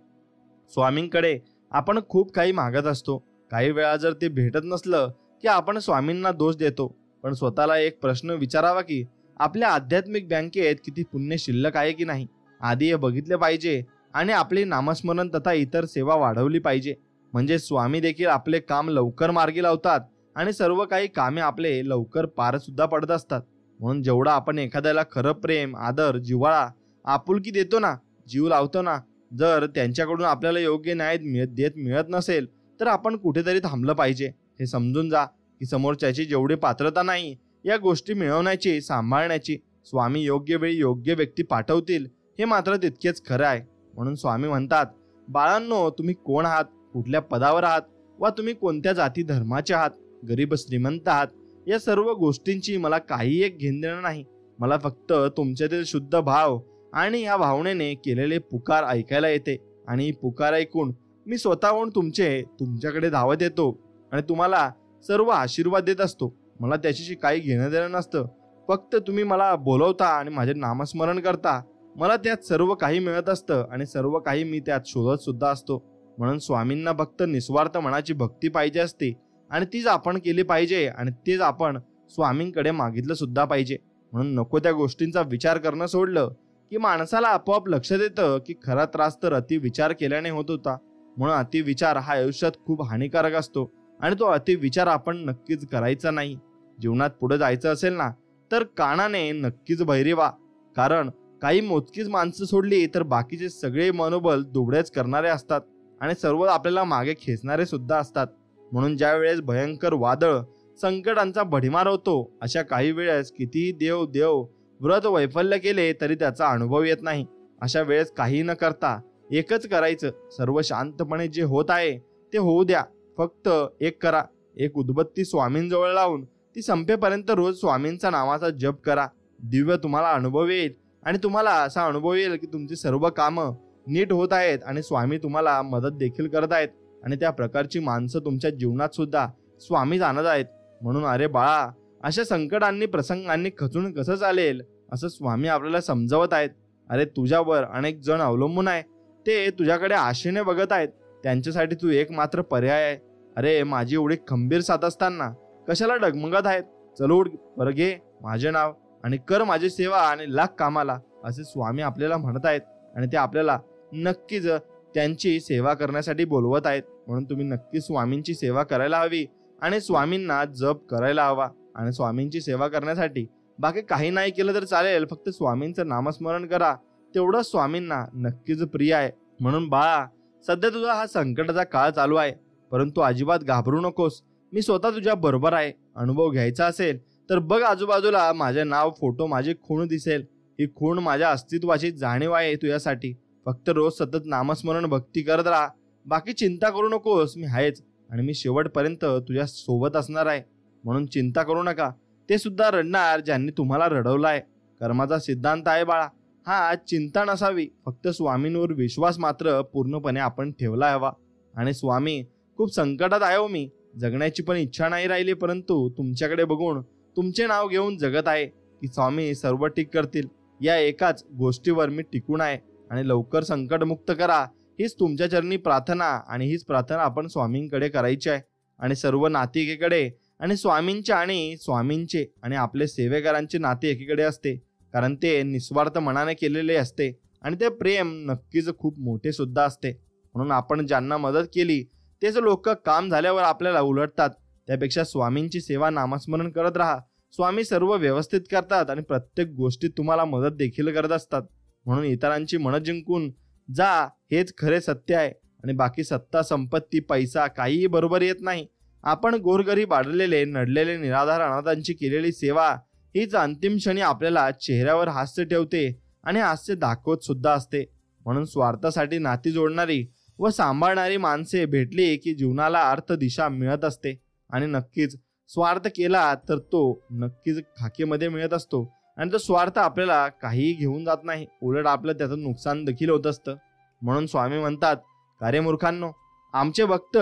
स्वामींकडे आपण खूप काही मागत असतो. काही वेळा जर ते भेटत नसलं की आपण स्वामींना दोष देतो. पण स्वतःला एक प्रश्न विचारावा की आपल्या आध्यात्मिक बँकेत किती पुण्य शिल्लक आहे की नाही, आधी हे बघितले पाहिजे आणि आपले नामस्मरण तथा इतर सेवा वाढवली पाहिजे. म्हणजे स्वामी देखील आपले काम लवकर मार्गी लावतात आणि सर्व काही कामे आपले लवकर पार सुद्धा पडत असतात. म्हणून जेवढा आपण एखाद्याला खरं प्रेम, आदर, जिव्हाळा, आपुलकी देतो ना, जीव लावतो ना, जर त्यांच्याकडून आपल्याला योग्य न्याय मिळत नसेल तर आपण कुठेतरी थांबलं पाहिजे. हे समजून जा की समोरच्याची जेवढी पात्रता नाही या गोष्टी मिळवण्याची, सांभाळण्याची, स्वामी योग्य वेळी योग्य व्यक्ती पाठवतील हे मात्र तितकेच खरं आहे. म्हणून स्वामी म्हणतात, बाळांनो, तुम्ही कोण आहात, कुठल्या पदावर आहात वा तुम्ही कोणत्या जाती धर्माचे आहात, गरीब श्रीमंत आहात, या सर्व गोष्टींची मला काही एक घेणं देणं नाही. मला फक्त तुमच्यातील शुद्ध भाव आणि या भावनेने केलेले पुकार ऐकायला येते. आणि ही पुकार ऐकून मी स्वतःहून तुमच्याकडे धावत येतो आणि तुम्हाला सर्व आशीर्वाद देत असतो. मला त्याच्याशी काही घेणं देणं नसतं. फक्त तुम्ही मला बोलवता आणि माझे नामस्मरण करता. मला त्यात सर्व काही मिळत असतं आणि सर्व काही मी त्यात शोधत सुद्धा असतो. म्हणून स्वामींना फक्त निस्वार्थ मनाची भक्ती पाहिजे असते आणि तीच आपण केली पाहिजे आणि तेच आपण स्वामींकडे मागितलं सुद्धा पाहिजे. म्हणून नको त्या गोष्टींचा विचार करणं सोडलं की माणसाला आपोआप लक्षात येतं की खरा त्रास तर अतिविचार केल्याने होत होता. म्हणून अतिविचार हा आयुष्यात खूप हानिकारक असतो आणि तो अतिविचार आपण नक्कीच करायचा नाही. जीवनात पुढे जायचं असेल ना तर कानाने नक्कीच बहिरे व्हा. कारण काही मोजकीच माणसं सोडली तर बाकीचे सगळे मनोबल दुबळेच करणारे असतात आणि सर्व आपल्याला मागे खेचणारे सुद्धा असतात. म्हणून ज्या वेळेस भयंकर वादळ संकटांचा भडीमार होतो अशा काही वेळेस कितीही देव व्रत वैफल्य केले तरी त्याचा अनुभव येत नाही. अशा वेळेस काही न करता एकच करायचं, सर्व शांतपणे जे होत आहे ते होऊ द्या. फक्त एक करा, एक उदबत्ती स्वामींजवळ लावून ती संपेपर्यंत रोज स्वामींचा नावाचा जप करा. दिव्य तुम्हाला अनुभव येईल आणि तुम्हाला असा अनुभव येईल की तुमची सर्व कामं नीट होत आहेत आणि स्वामी तुम्हाला मदत देखील करत आहेत आणि त्या प्रकारची माणसं तुमच्या जीवनात सुद्धा स्वामीच आणत आहेत. म्हणून अरे बाळा, अशा संकटांनी प्रसंगांनी खचून कसं चालेल असं स्वामी आपल्याला समजावत आहेत. अरे तुझ्यावर अनेक जण अवलंबून आहे, ते तुझ्याकडे आशेने बघत आहेत. त्यांच्यासाठी तू एक मात्र पर्याय आहे. अरे माझी एवढी खंबीर साथ असताना कशाला डगमगत आहेत? चल उठ, बरं घे माझे नाव आणि कर माझी सेवा आणि लाग कामाला, असे स्वामी आपल्याला म्हणत आहेत आणि ते आपल्याला नक्कीच त्यांची सेवा करण्यासाठी बोलवत आहेत. म्हणून तुम्ही नक्की स्वामींची सेवा करायला हवी आणि स्वामींना जप करायला हवा. आणि स्वामींची सेवा करण्यासाठी बाकी काही नाही केलं तर चालेल, फक्त स्वामींचं नामस्मरण करा, तेवढं स्वामींना नक्कीच प्रिय आहे. म्हणून बाळा, सध्या तुझा हा संकटाचा काळ चालू आहे, परंतु अजिबात घाबरू नकोस. मी स्वतः तुझ्या बरोबर आहे. अनुभव घ्यायचा असेल तर बघ आजूबाजूला, माझे नाव, फोटो, माझी खूण दिसेल. ही खूण माझ्या अस्तित्वाची जाणीव आहे तुझ्यासाठी. फक्त रोज सतत नामस्मरण भक्ती करत राहा. बाकी चिंता करू नकोस, मी आहेच आणि मी शेवटपर्यंत तुझ्या सोबत असणार आहे. म्हणून चिंता करू नका. ते सुद्धा रडणार ज्यांनी तुम्हाला रडवलाय. कर्माचा सिद्धांत आहे बाळा हा, चिंता नसावी. फक्त स्वामींवर विश्वास मात्र पूर्णपणे आपण ठेवला हवा. आणि स्वामी, खूप संकटात आहे हो मी. जगण्याची पण इच्छा नाही राहिली, परंतु तुमच्याकडे बघून, तुमचे नाव घेऊन जगत आहे की स्वामी सर्व ठीक करतील. या एकाच गोष्टीवर मी टिकून आहे आणि लवकर संकटमुक्त करा, हीच तुमच्या चरणी प्रार्थना. आणि हीच प्रार्थना आपण स्वामींकडे करायची आहे आणि सर्व नाती एकीकडे आणि स्वामींचे आणि आपले सेवेकरांचे नाते एकीकडे असते. कारण ते निस्वार्थ मनाने केलेले असते आणि ते प्रेम नक्कीच खूप मोठे सुद्धा असते. म्हणून आपण ज्यांना मदत केली तेच लोक काम झाल्यावर आपल्याला उलटतात. त्यापेक्षा स्वामींची सेवा नामस्मरण करत राहा. स्वामी सर्व व्यवस्थित करतात आणि प्रत्येक गोष्टीत तुम्हाला मदत देखील करत असतात. म्हणून इतरांची मन जिंकून जा, हेच खरे सत्य आहे. आणि बाकी सत्ता, संपत्ती, पैसा काहीही बरोबर येत नाही. आपण गोरगरीब, आडलेले, नडलेले, निराधार अनाथांची केलेली सेवा हीच अंतिम क्षणी आपल्याला चेहऱ्यावर हास्य ठेवते आणि हास्य दाखवत सुद्धा असते. म्हणून स्वार्थासाठी नाती जोडणारी व सांभाळणारी माणसे भेटली की जीवनाला अर्थ दिशा मिळत असते. आणि नक्कीच स्वार्थ केला तर तो नक्कीच खाकेमध्ये मिळत असतो आणि तो स्वार्थ आपल्याला काहीही घेऊन जात नाही, उलट आपलं त्याचं नुकसान देखील होत असतं. म्हणून स्वामी म्हणतात, कार्य मूर्खांनो, आमचे भक्त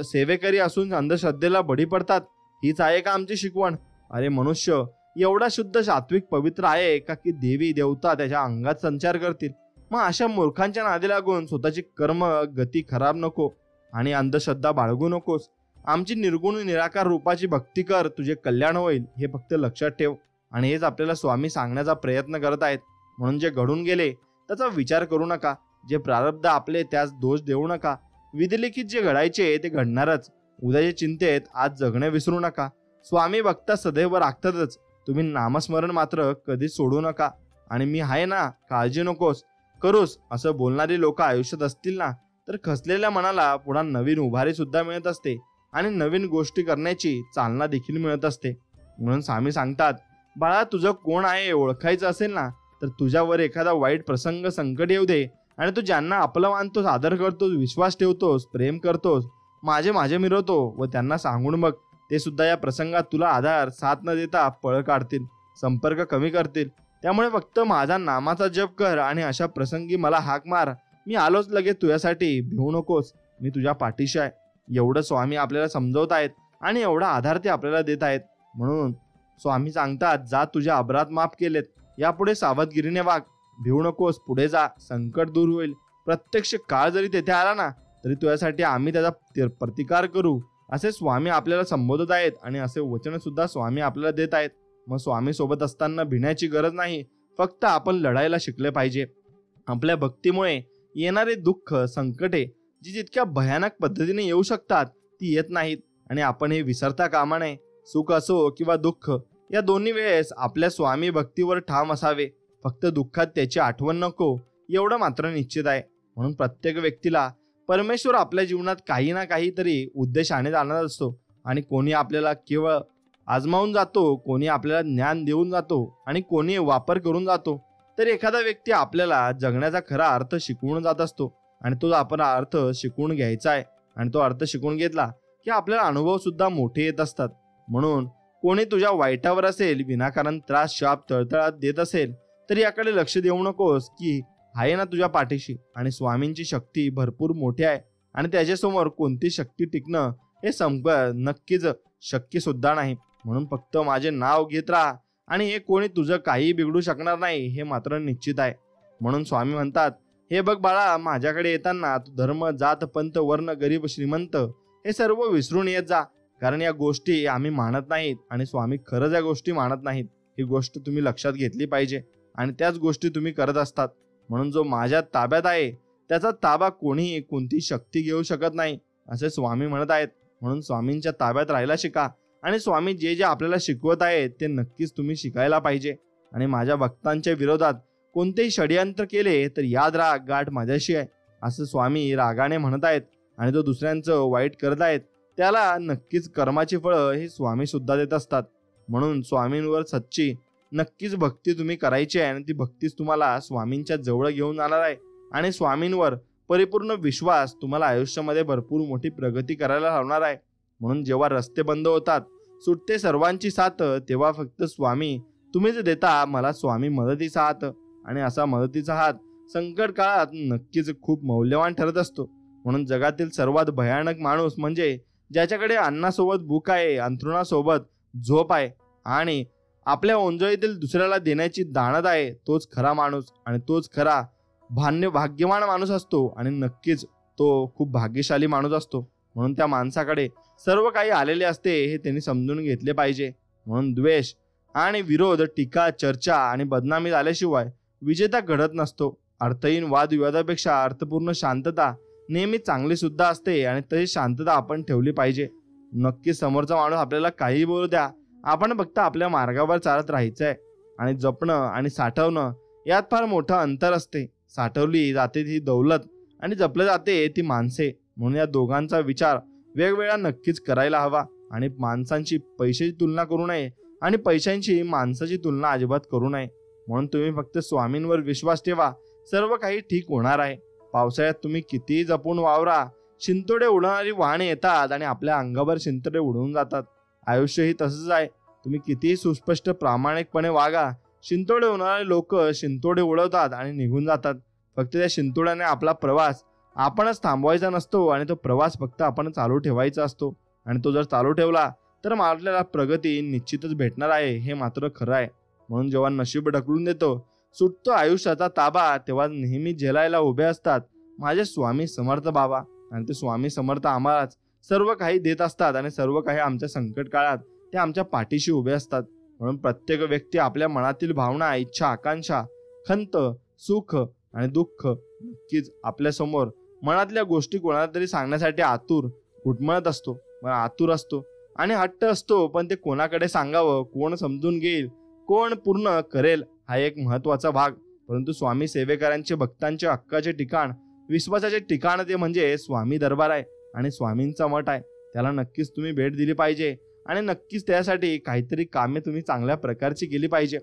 सेवेकरी असून अंधश्रद्धेला बळी पडतात, हीच आहे का आमची शिकवण? अरे मनुष्य एवढा शुद्ध, सात्विक, पवित्र आहे का की देवी देवता त्याच्या अंगात संचार करतील? मग अशा मूर्खांच्या नादी लागून स्वतःची कर्म गती खराब नको आणि अंधश्रद्धा बाळगू नकोस. आमची निर्गुण निराकार रूपाची भक्ती कर, तुझे कल्याण होईल, हे फक्त लक्षात ठेव. आणि हेच आपल्याला स्वामी सांगण्याचा प्रयत्न करत आहेत. म्हणून जे घडून गेले त्याचा विचार करू नका, जे प्रारब्ध आपले त्यास दोष देऊ नका. विधिलिखित जे घडायचे ते घडणारच. उद्याच्या चिंतेत आज जगणे विसरू नका. स्वामी भक्ता सदैव राखतातच. तुम्ही नामस्मरण मात्र कधीच सोडू नका. आणि मी आहे ना, काळजी नकोस करूस, असं बोलणारी लोक आयुष्यात असतील ना तर खचलेल्या मनाला पुन्हा नवीन उभारी सुद्धा मिळत असते आणि नवीन गोष्टी करण्याची चालना देखील मिळत असते. म्हणून स्वामी सांगतात, बाळा, तुझं कोण आहे ओळखायचं असेल ना, तर तुझ्यावर एखादा वाईट प्रसंग संकट येऊ दे आणि तू ज्यांना आपलं मानतोस, आदर करतोस, विश्वास ठेवतोस, प्रेम करतोस, माझे माझे मिरवतो व त्यांना सांगून बघ, ते सुद्धा या प्रसंगात तुला आधार साथ न देता पळ काढतील, संपर्क कमी करतील. त्यामुळे फक्त माझा नामाचा जप कर आणि अशा प्रसंगी मला हाक मार. मी आलोच लगेच तुझ्यासाठी, भिवू नकोस, मी तुझ्या पाठीशी आहे. एवढं स्वामी आपल्याला समजवत आहेत आणि एवढा आधार ते आपल्याला देत आहेत. म्हणून स्वामी सांगतात, जा तुझ्या अपराध माफ केलेत, यापुढे सावधगिरीने वाग, भिवू नकोस, पुढे जा, संकट दूर होईल. प्रत्यक्ष काळ जरी तेथे आला ना, तरी तुझ्यासाठी आम्ही त्याचा प्रतिकार करू, असे स्वामी आपल्याला संबोधत आहेत आणि असे वचन सुद्धा स्वामी आपल्याला देत आहेत. मग स्वामी सोबत असताना भिण्याची गरज नाही, फक्त आपण लढायला शिकले पाहिजे. आपल्या भक्तीमुळे येणारे दुःख, संकटे जी जितक्या भयानक पद्धतीने येऊ शकतात ती येत नाहीत आणि आपण हे विसरता कामा नये. सुख असो किंवा दुःख, या दोन्ही वेळेस आपल्या स्वामी भक्तीवर ठाम असावे. फक्त दुःखात त्याची आठवण नको, एवढं मात्र निश्चित आहे. म्हणून प्रत्येक व्यक्तीला परमेश्वर आपल्या जीवनात काही ना काहीतरी उद्देशाने आणत असतो आणि कोणी आपल्याला केवळ आजमावून जातो, कोणी आपल्याला ज्ञान देऊन जातो आणि कोणी वापर करून जातो. तर एखादा व्यक्ती आपल्याला जगण्याचा खरा अर्थ शिकवून जात असतो आणि तो आपण अर्थ शिकवून घ्यायचा आहे आणि तो अर्थ शिकून घेतला की आपल्याला अनुभव सुद्धा मोठे येत असतात. म्हणून कोणी तुझ्या वाईटावर असेल, विनाकारण त्रास, शाप, तळतळात देत असेल, तर याकडे लक्ष देऊ नकोस की आहे ना तुझ्या पाठीशी आणि स्वामींची शक्ती भरपूर मोठी आहे आणि त्याच्यासमोर कोणती शक्ती टिकणं हे नक्कीच शक्य सुद्धा नाही. म्हणून फक्त माझे नाव घेत राहा आणि हे कोणी तुझं काही बिघडू शकणार नाही, हे मात्र निश्चित आहे. म्हणून स्वामी म्हणतात, हे बघ बाळा, माझ्याकडे येताना तू धर्म, जात, पंथ, वर्ण, गरीब, श्रीमंत हे सर्व विसरून येत जा, कारण या गोष्टी आम्ही मानत नाहीत आणि स्वामी खरंच या गोष्टी मानत नाहीत. ही गोष्ट तुम्ही लक्षात घेतली पाहिजे आणि त्याच गोष्टी तुम्ही करत असतात. म्हणून जो माझ्या ताब्यात आहे त्याचा ताबा कोणीही, कोणती शक्ती घेऊ शकत नाही, असे स्वामी म्हणत आहेत. म्हणून स्वामींच्या ताब्यात राहायला शिका आणि स्वामी जे जे आपल्याला शिकवत आहेत ते नक्कीच तुम्ही शिकायला पाहिजे. आणि माझ्या भक्तांच्या विरोधात कोणतेही षडयंत्र केले तर याद राहा, गाठ माझ्याशी आहे, असं स्वामी रागाने म्हणत आहेत. आणि जो दुसऱ्यांचं वाईट करत आहेत त्याला नक्कीच कर्माची फळं हे स्वामी सुद्धा देत असतात. म्हणून स्वामींवर सच्ची नक्कीच भक्ती तुम्ही करायची आहे आणि ती भक्तीच तुम्हाला स्वामींच्या जवळ घेऊन जाणार आहे. आणि स्वामींवर परिपूर्ण विश्वास तुम्हाला आयुष्यामध्ये भरपूर मोठी प्रगती करायला लावणार आहे. म्हणून जेव्हा रस्ते बंद होतात, सुटते सर्वांची साथ, तेव्हा फक्त स्वामी तुम्हीच देता मला स्वामी मदतीचा हात. आणि असा मदतीचा हात संकट काळात नक्कीच खूप मौल्यवान ठरत असतो. म्हणून जगातील सर्वात भयानक माणूस म्हणजे ज्याच्याकडे अन्नासोबत भूक आहे, अंथरुणासोबत झोप आहे आणि आपल्या ओंजळीतील दुसऱ्याला देण्याची दानत आहे, तोच खरा माणूस आणि तोच खरा भाग्यवान माणूस असतो आणि नक्कीच तो खूप भाग्यशाली माणूस असतो. म्हणून त्या माणसाकडे सर्व काही आलेले असते हे त्यांनी समजून घेतले पाहिजे. म्हणून द्वेष आणि विरोध, टीका, चर्चा आणि बदनामी झाल्याशिवाय विजेता घडत नसतो. अर्थहीन वादविवादापेक्षा अर्थपूर्ण शांतता नेहमी चांगली सुद्धा असते आणि तशी शांतता आपण ठेवली पाहिजे. नक्कीच समोरचा माणूस आपल्याला काही बोलू द्या, आपण फक्त आपल्या मार्गावर चालत राहायचं आहे. आणि जपणं आणि साठवणं यात फार मोठं अंतर असते. साठवली जाते ती दौलत आणि जपलं जाते ती माणसे. म्हणून या दोघांचा विचार वेगवेगळा नक्कीच करायला हवा. आणि माणसांची पैशाची तुलना करू नये आणि पैशांची माणसाची तुलना अजिबात करू नये. म्हणून तुम्ही फक्त स्वामींवर विश्वास ठेवा, सर्व काही ठीक होणार आहे. पावसाळ्यात तुम्ही कितीही जपून वावरा, शिंतोडे उडवणारी वाहने येतात आणि आपल्या अंगावर शिंतोडे उडवून जातात. आयुष्यही तसंच आहे. तुम्ही कितीही सुस्पष्ट प्रामाणिकपणे वागा, शिंतोडे उडवणारे लोक शिंतोडे उडवतात आणि निघून जातात. फक्त त्या शिंतोड्याने आपला प्रवास आपणच थांबवायचा नसतो आणि तो प्रवास फक्त आपण चालू ठेवायचा असतो. आणि तो जर चालू ठेवला तर आपल्याला प्रगती निश्चितच भेटणार आहे, हे मात्र खरं आहे. म्हणून जेव्हा नशीब ढकलून देतो, सुटतो आयुष्याचा ताबा, तेव्हा नेहमी झेलायला उभे असतात माझे स्वामी समर्थ बाबा. आणि ते स्वामी समर्थ आम्हालाच सर्व काही देत असतात आणि सर्व काही आमच्या संकट काळात ते आमच्या पाठीशी उभे असतात. म्हणून प्रत्येक व्यक्ती आपल्या मनातील भावना, इच्छा, आकांक्षा, खंत, सुख आणि दुःख नक्कीच आपल्यासमोर मनातल्या गोष्टी कोणाला तरी सांगण्यासाठी घुटमळत असतो, आतुर असतो आणि हट्ट असतो. पण ते कोणाकडे सांगावं, कोण समजून घेईल, कोण पूर्ण करेल, हा एक महत्वाचा भाग. परंतु स्वामी सेवेकरांचे, भक्तांचे हक्काचे ठिकाण, विश्वासाचे ठिकाण ते म्हणजे स्वामी दरबार आहे आणि स्वामींचा मठ आहे. त्याला नक्कीच तुम्ही भेट दिली पाहिजे. आणि नक्कीच त्यासाठी काहीतरी कामे तुम्ही चांगल्या प्रकारची केली पाहिजे.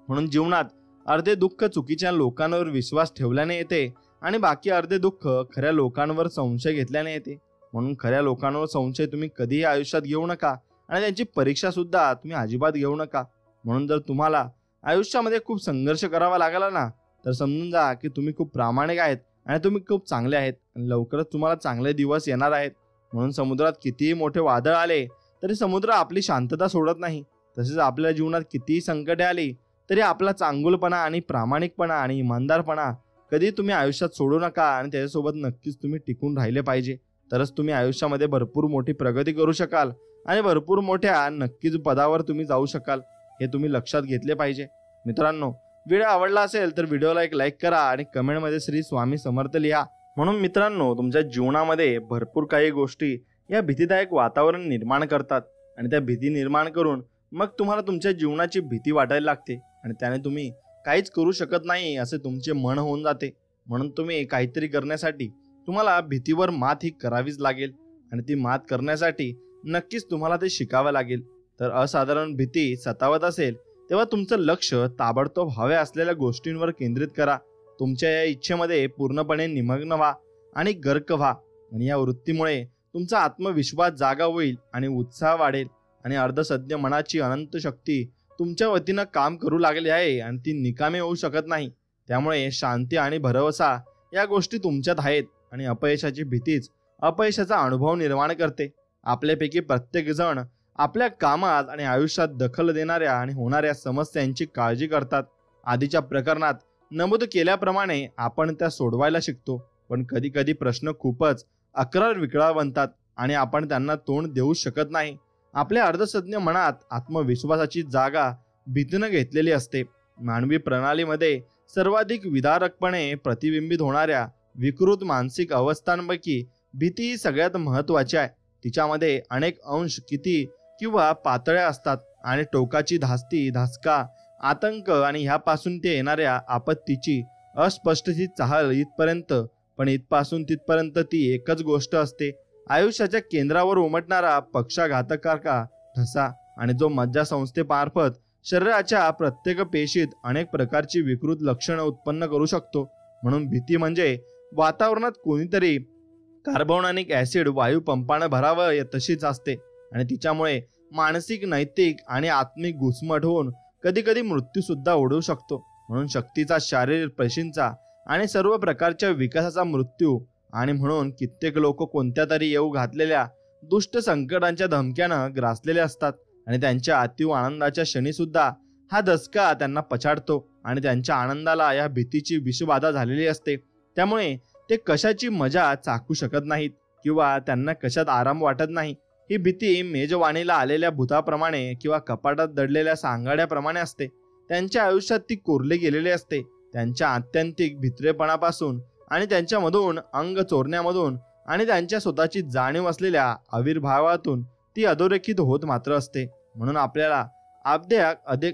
म्हणून जीवनात अर्धे दुःख चुकीच्या लोकांवर विश्वास ठेवल्याने येते आणि बाकी अर्धे दुःख खऱ्या लोकांवर संशय घेतल्याने येते. म्हणून खऱ्या लोकांवर संशय तुम्ही कधीही आयुष्यात घेऊ नका आणि त्यांची परीक्षा सुद्धा तुम्ही अजिबात घेऊ नका. म्हणून जर तुम्हाला आयुष्यामध्ये खूप संघर्ष करावा लागला ना, तर समजून जा की तुम्ही खूप प्रामाणिक आहेत आणि तुम्ही खूप चांगले आहेत आणि लवकरच तुम्हाला चांगले दिवस येणार आहेत. म्हणून समुद्रात कितीही मोठे वादळ आले तरी समुद्र आपली शांतता सोडत नाही. तसेच आपल्या जीवनात कितीही संकटे आली तरी आपला चांगुलपणा आणि प्रामाणिकपणा आणि इमानदारपणा कधी तुम्ही आयुष्यात सोडू नका आणि त्याच्यासोबत नक्कीच तुम्ही टिकून राहिले पाहिजे. तरच तुम्ही आयुष्यामध्ये भरपूर मोठी प्रगती करू शकाल आणि भरपूर मोठ्या नक्कीच पदावर तुम्ही जाऊ शकाल. हे तुम्ही लक्षात घेतले पाहिजे. मित्रांनो, व्हिडिओ आवडला असेल तर व्हिडिओला एक लाईक करा आणि कमेंटमध्ये श्री स्वामी समर्थ लिहा. म्हणून मित्रांनो, तुमच्या जीवनामध्ये भरपूर काही गोष्टी या भीतीदायक वातावरण निर्माण करतात आणि त्या भीती निर्माण करून मग तुम्हाला तुमच्या जीवनाची भीती वाटायला लागते आणि त्याने तुम्ही काहीच करू शकत नाही असे तुमचे मन होऊन जाते. म्हणून तुम्ही काहीतरी करण्यासाठी तुम्हाला भीतीवर मात ही करावीच लागेल आणि ती मात करण्यासाठी नक्कीच तुम्हाला ते शिकावं लागेल. तर असाधारण भीती सतावत असेल तेव्हा तुमचं लक्ष ताबडतोब हव्या असलेल्या गोष्टींवर केंद्रित करा. तुमच्या या इच्छेमध्ये पूर्णपणे निमग्न व्हा आणि गर्क व्हा आणि या वृत्तीमुळे तुमचा आत्मविश्वास जागा होईल आणि उत्साह वाढेल आणि अर्धसज्ञ मनाची अनंत शक्ती तुमच्या वतीनं काम करू लागली आहे आणि ती निकामी होऊ शकत नाही. त्यामुळे शांती आणि भरवसा या गोष्टी तुमच्यात आहेत आणि अपयशाची भीतीच अपयशाचा अनुभव निर्माण करते. आपल्यापैकी प्रत्येक जण आपल्या कामात आणि आयुष्यात दखल देणाऱ्या आणि होणाऱ्या समस्यांची काळजी करतात. आधीच्या प्रकरणात नमूद केल्याप्रमाणे आपण त्या सोडवायला शिकतो, पण कधी कधी प्रश्न खूपच अक्रार विक्राळ बनतात आणि आपण त्यांना तोंड देऊ शकत नाही. आपल्या अर्धसज्ञ मनात आत्मविश्वासाची जागा भीतीनं घेतलेली असते. मानवी प्रणालीमध्ये सर्वाधिक विदारकपणे प्रतिबिंबित होणाऱ्या विकृत मानसिक अवस्थांपैकी भीती ही सगळ्यात महत्त्वाची आहे. तिच्यामध्ये अनेक अंश किती किंवा पातळ्या असतात आणि टोकाची धास्ती, धासका, आतंक आणि ह्यापासून ते येणाऱ्या आपत्तीची अस्पष्टची चाहल इथपर्यंत, पण इथपासून तिथपर्यंत ती एकच गोष्ट असते. आयुष्याच्या केंद्रावर उमटणारा पक्षाघातकाचा ठसा आणि जो मज्जासंस्थेमार्फत शरीराच्या प्रत्येक पेशीत अनेक प्रकारची विकृत लक्षणं उत्पन्न करू शकतो. म्हणून भीती म्हणजे वातावरणात कोणीतरी कार्बोनिक ऍसिड वायू पंपानं भरावं तशीच असते आणि तिच्यामुळे मानसिक, नैतिक आणि आत्मिक घुसमट होऊन कधी कधी मृत्यू सुद्धा ओढवू शकतो. म्हणून शक्तीचा, शारीरिक पेशींचा आणि सर्व प्रकारच्या विकासाचा मृत्यू आणि म्हणून कित्येक लोक कोणत्या तरी येऊ घातलेल्या दुष्ट संकटांच्या धमक्यानं ग्रासलेले असतात आणि त्यांच्या अतीव आनंदाच्या क्षणी सुद्धा हा धसका त्यांना पछाडतो आणि त्यांच्या आनंदाला या भीतीची विषबाधा झालेली असते. त्यामुळे ते कशाची मजा चाखू शकत नाहीत किंवा त्यांना कशात आराम वाटत नाही. ही भीती मेजवानीला आलेल्या भूताप्रमाणे किंवा कपाटात दडलेल्या सांगाड्याप्रमाणे असते. त्यांच्या आयुष्यात ती कोरली गेलेली असते. त्यांच्या आत्यंतिक भित्रेपणापासून आणि त्यांच्यामधून अंग चोरण्यामधून आणि त्यांच्या स्वतःची जाणीव असलेल्या आविर्भावातून ती अधोरेखित होत मात्र असते. म्हणून आपल्याला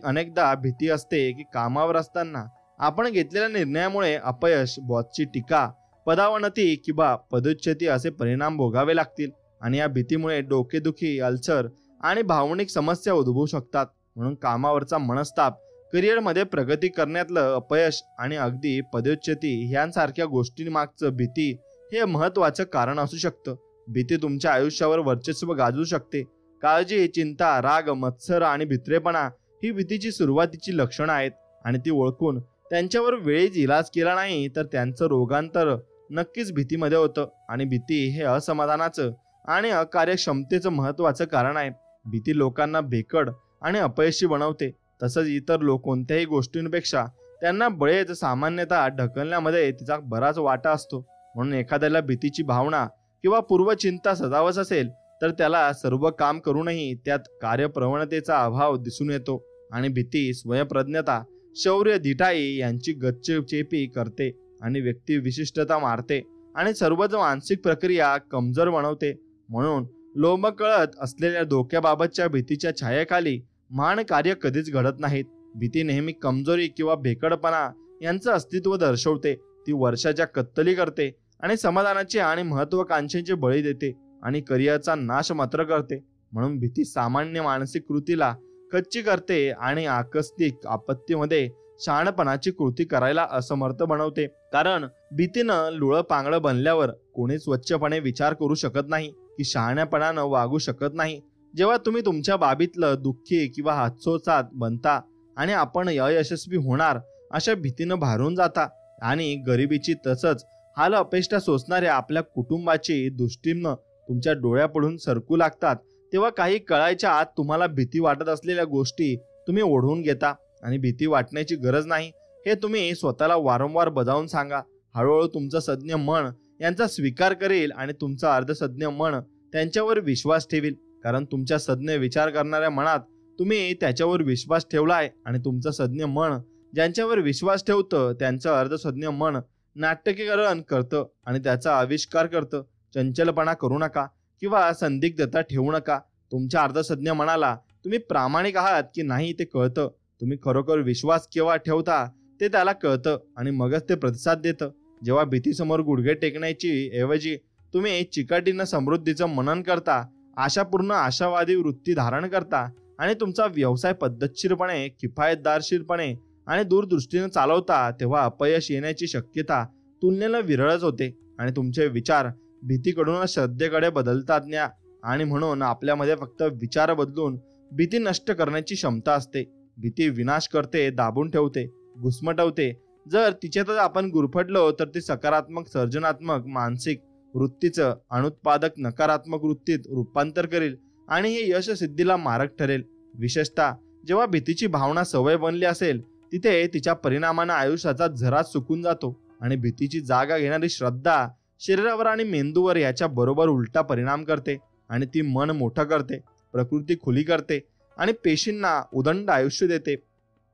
अनेकदा भीती असते की कामावर असताना आपण घेतलेल्या निर्णयामुळे अपयश, बॉसची टीका, पदावनती किंवा पदोच्चती असे परिणाम भोगावे लागतील आणि या भीतीमुळे डोकेदुखी, अल्सर आणि भावनिक समस्या उद्भवू शकतात. म्हणून कामावरचा मनस्ताप, करिअरमध्ये प्रगती करण्यातलं अपयश आणि अगदी पदोच्चती यांसारख्या गोष्टींमागचं भीती हे महत्त्वाचं कारण असू शकतं. भीती तुमच्या आयुष्यावर वर्चस्व गाजवू शकते. काळजी, चिंता, राग, मत्सर आणि भित्रेपणा ही भीतीची सुरुवातीची लक्षणं आहेत आणि ती ओळखून त्यांच्यावर वेळीच इलाज केला नाही तर त्यांचं रोगांतर नक्कीच भीतीमध्ये होतं आणि भीती हे असमाधानाचं आणि अकार्यक्षमतेचं महत्त्वाचं कारण आहे. भीती लोकांना भेकड आणि अपयशी बनवते. तसंच इतर लोक कोणत्याही गोष्टींपेक्षा त्यांना बळेच सामान्यतः ढकलण्यामध्ये तिचा बराच वाटा असतो. म्हणून एखाद्याला भीतीची भावना किंवा पूर्वचिंता सतावत असेल तर त्याला सर्व काम करूनही त्यात कार्यप्रवणतेचा अभाव दिसून येतो आणि भीती स्वयंप्रज्ञता, शौर्य, धिटाई यांची गच्चेपी करते आणि व्यक्ती विशिष्टता मारते आणि सर्वच मानसिक प्रक्रिया कमजोर बनवते. म्हणून लोंबकळत असलेल्या धोक्याबाबतच्या भीतीच्या छायेखाली महान कार्य कधीच घडत नाहीत. भीती नेहमी कमजोरी किंवा भेकडपणा यांचं अस्तित्व दर्शवते. ती वर्षाच्या कत्तली करते आणि समाधानाचे आणि महत्वाकांक्षेचे बळी देते आणि करिअरचा नाश मात्र करते. म्हणून भीती सामान्य मानसिक कृतीला कच्ची करते आणि आकस्मिक आपत्तीमध्ये शहाणपणाची कृती करायला असमर्थ बनवते. कारण भीतीनं लुळं पांगळं बनल्यावर कोणी स्वच्छपणे विचार करू शकत नाही की शहाण्यापणानं वागू शकत नाही. जेव्हा तुम्ही तुमच्या बाबीतलं दुःखी किंवा हास्योत्सात बनता आणि आपण अयशस्वी होणार अशा भीतीनं भारून जाता आणि गरिबीची तसंच हाल अपेष्टा सोसणाऱ्या आपल्या कुटुंबाची दृष्टीनं तुमच्या डोळ्यापुढून सरकू लागतात, तेव्हा काही कळायच्या आत तुम्हाला भीती वाटत असलेल्या गोष्टी तुम्ही ओढवून घेता. आणि भीती वाटण्याची गरज नाही हे तुम्ही स्वतःला वारंवार बजावून सांगा. हळूहळू तुमचं सज्ञ मन यांचा स्वीकार करेल आणि तुमचं अर्धसज्ञ मन त्यांच्यावर विश्वास ठेवील. कारण तुमच्या सज्ञ विचार करणाऱ्या मनात तुम्ही त्याच्यावर विश्वास ठेवलाय आणि तुमचं सज्ञ मन ज्यांच्यावर विश्वास ठेवतं त्यांचं अर्धसज्ञ मन नाट्यकीकरण करतं आणि त्याचा आविष्कार करतं. चंचलपणा करू नका किंवा संदिग्धता ठेवू नका. तुमच्या अर्धसज्ञ मनाला तुम्ही प्रामाणिक आहात की नाही ते कळतं. तुम्ही खरोखर विश्वास केव्हा ठेवता ते त्याला कळतं आणि मगच ते प्रतिसाद देतं. जेव्हा भीतीसमोर गुडघे टेकण्याची ऐवजी तुम्ही चिकाटीनं समृद्धीचं मनन करता, आशापूर्ण आशावादी वृत्ती धारण करता आणि तुमचा व्यवसाय पद्धतशीरपणे, किफायतदारशीरपणे आणि दूरदृष्टीने चालवता, तेव्हा अपयश येण्याची शक्यता तुलनेनं विरळच होते आणि तुमचे विचार भीतीकडून श्रद्धेकडे बदलतात न्या. आणि म्हणून आपल्यामध्ये फक्त विचार बदलून भीती नष्ट करण्याची क्षमता असते. भीती विनाश करते, दाबून ठेवते, घुसमटवते. जर तिच्यातच आपण गुरफटलो तर ती सकारात्मक सर्जनात्मक मानसिक वृत्तीचं अनुत्पादक नकारात्मक वृत्तीत रूपांतर करेल आणि हे यश सिद्धीला मारक ठरेल. विशेषतः जेव्हा भीतीची भावना सवय बनली असेल तिथे तिच्या परिणामानं आयुष्याचा झरा सुकून जातो आणि भीतीची जागा घेणारी श्रद्धा शरीरावर आणि मेंदूवर याच्या बरोबर उलटा परिणाम करते आणि ती मन मोठं करते, प्रकृती खुली करते आणि पेशींना उदंड आयुष्य देते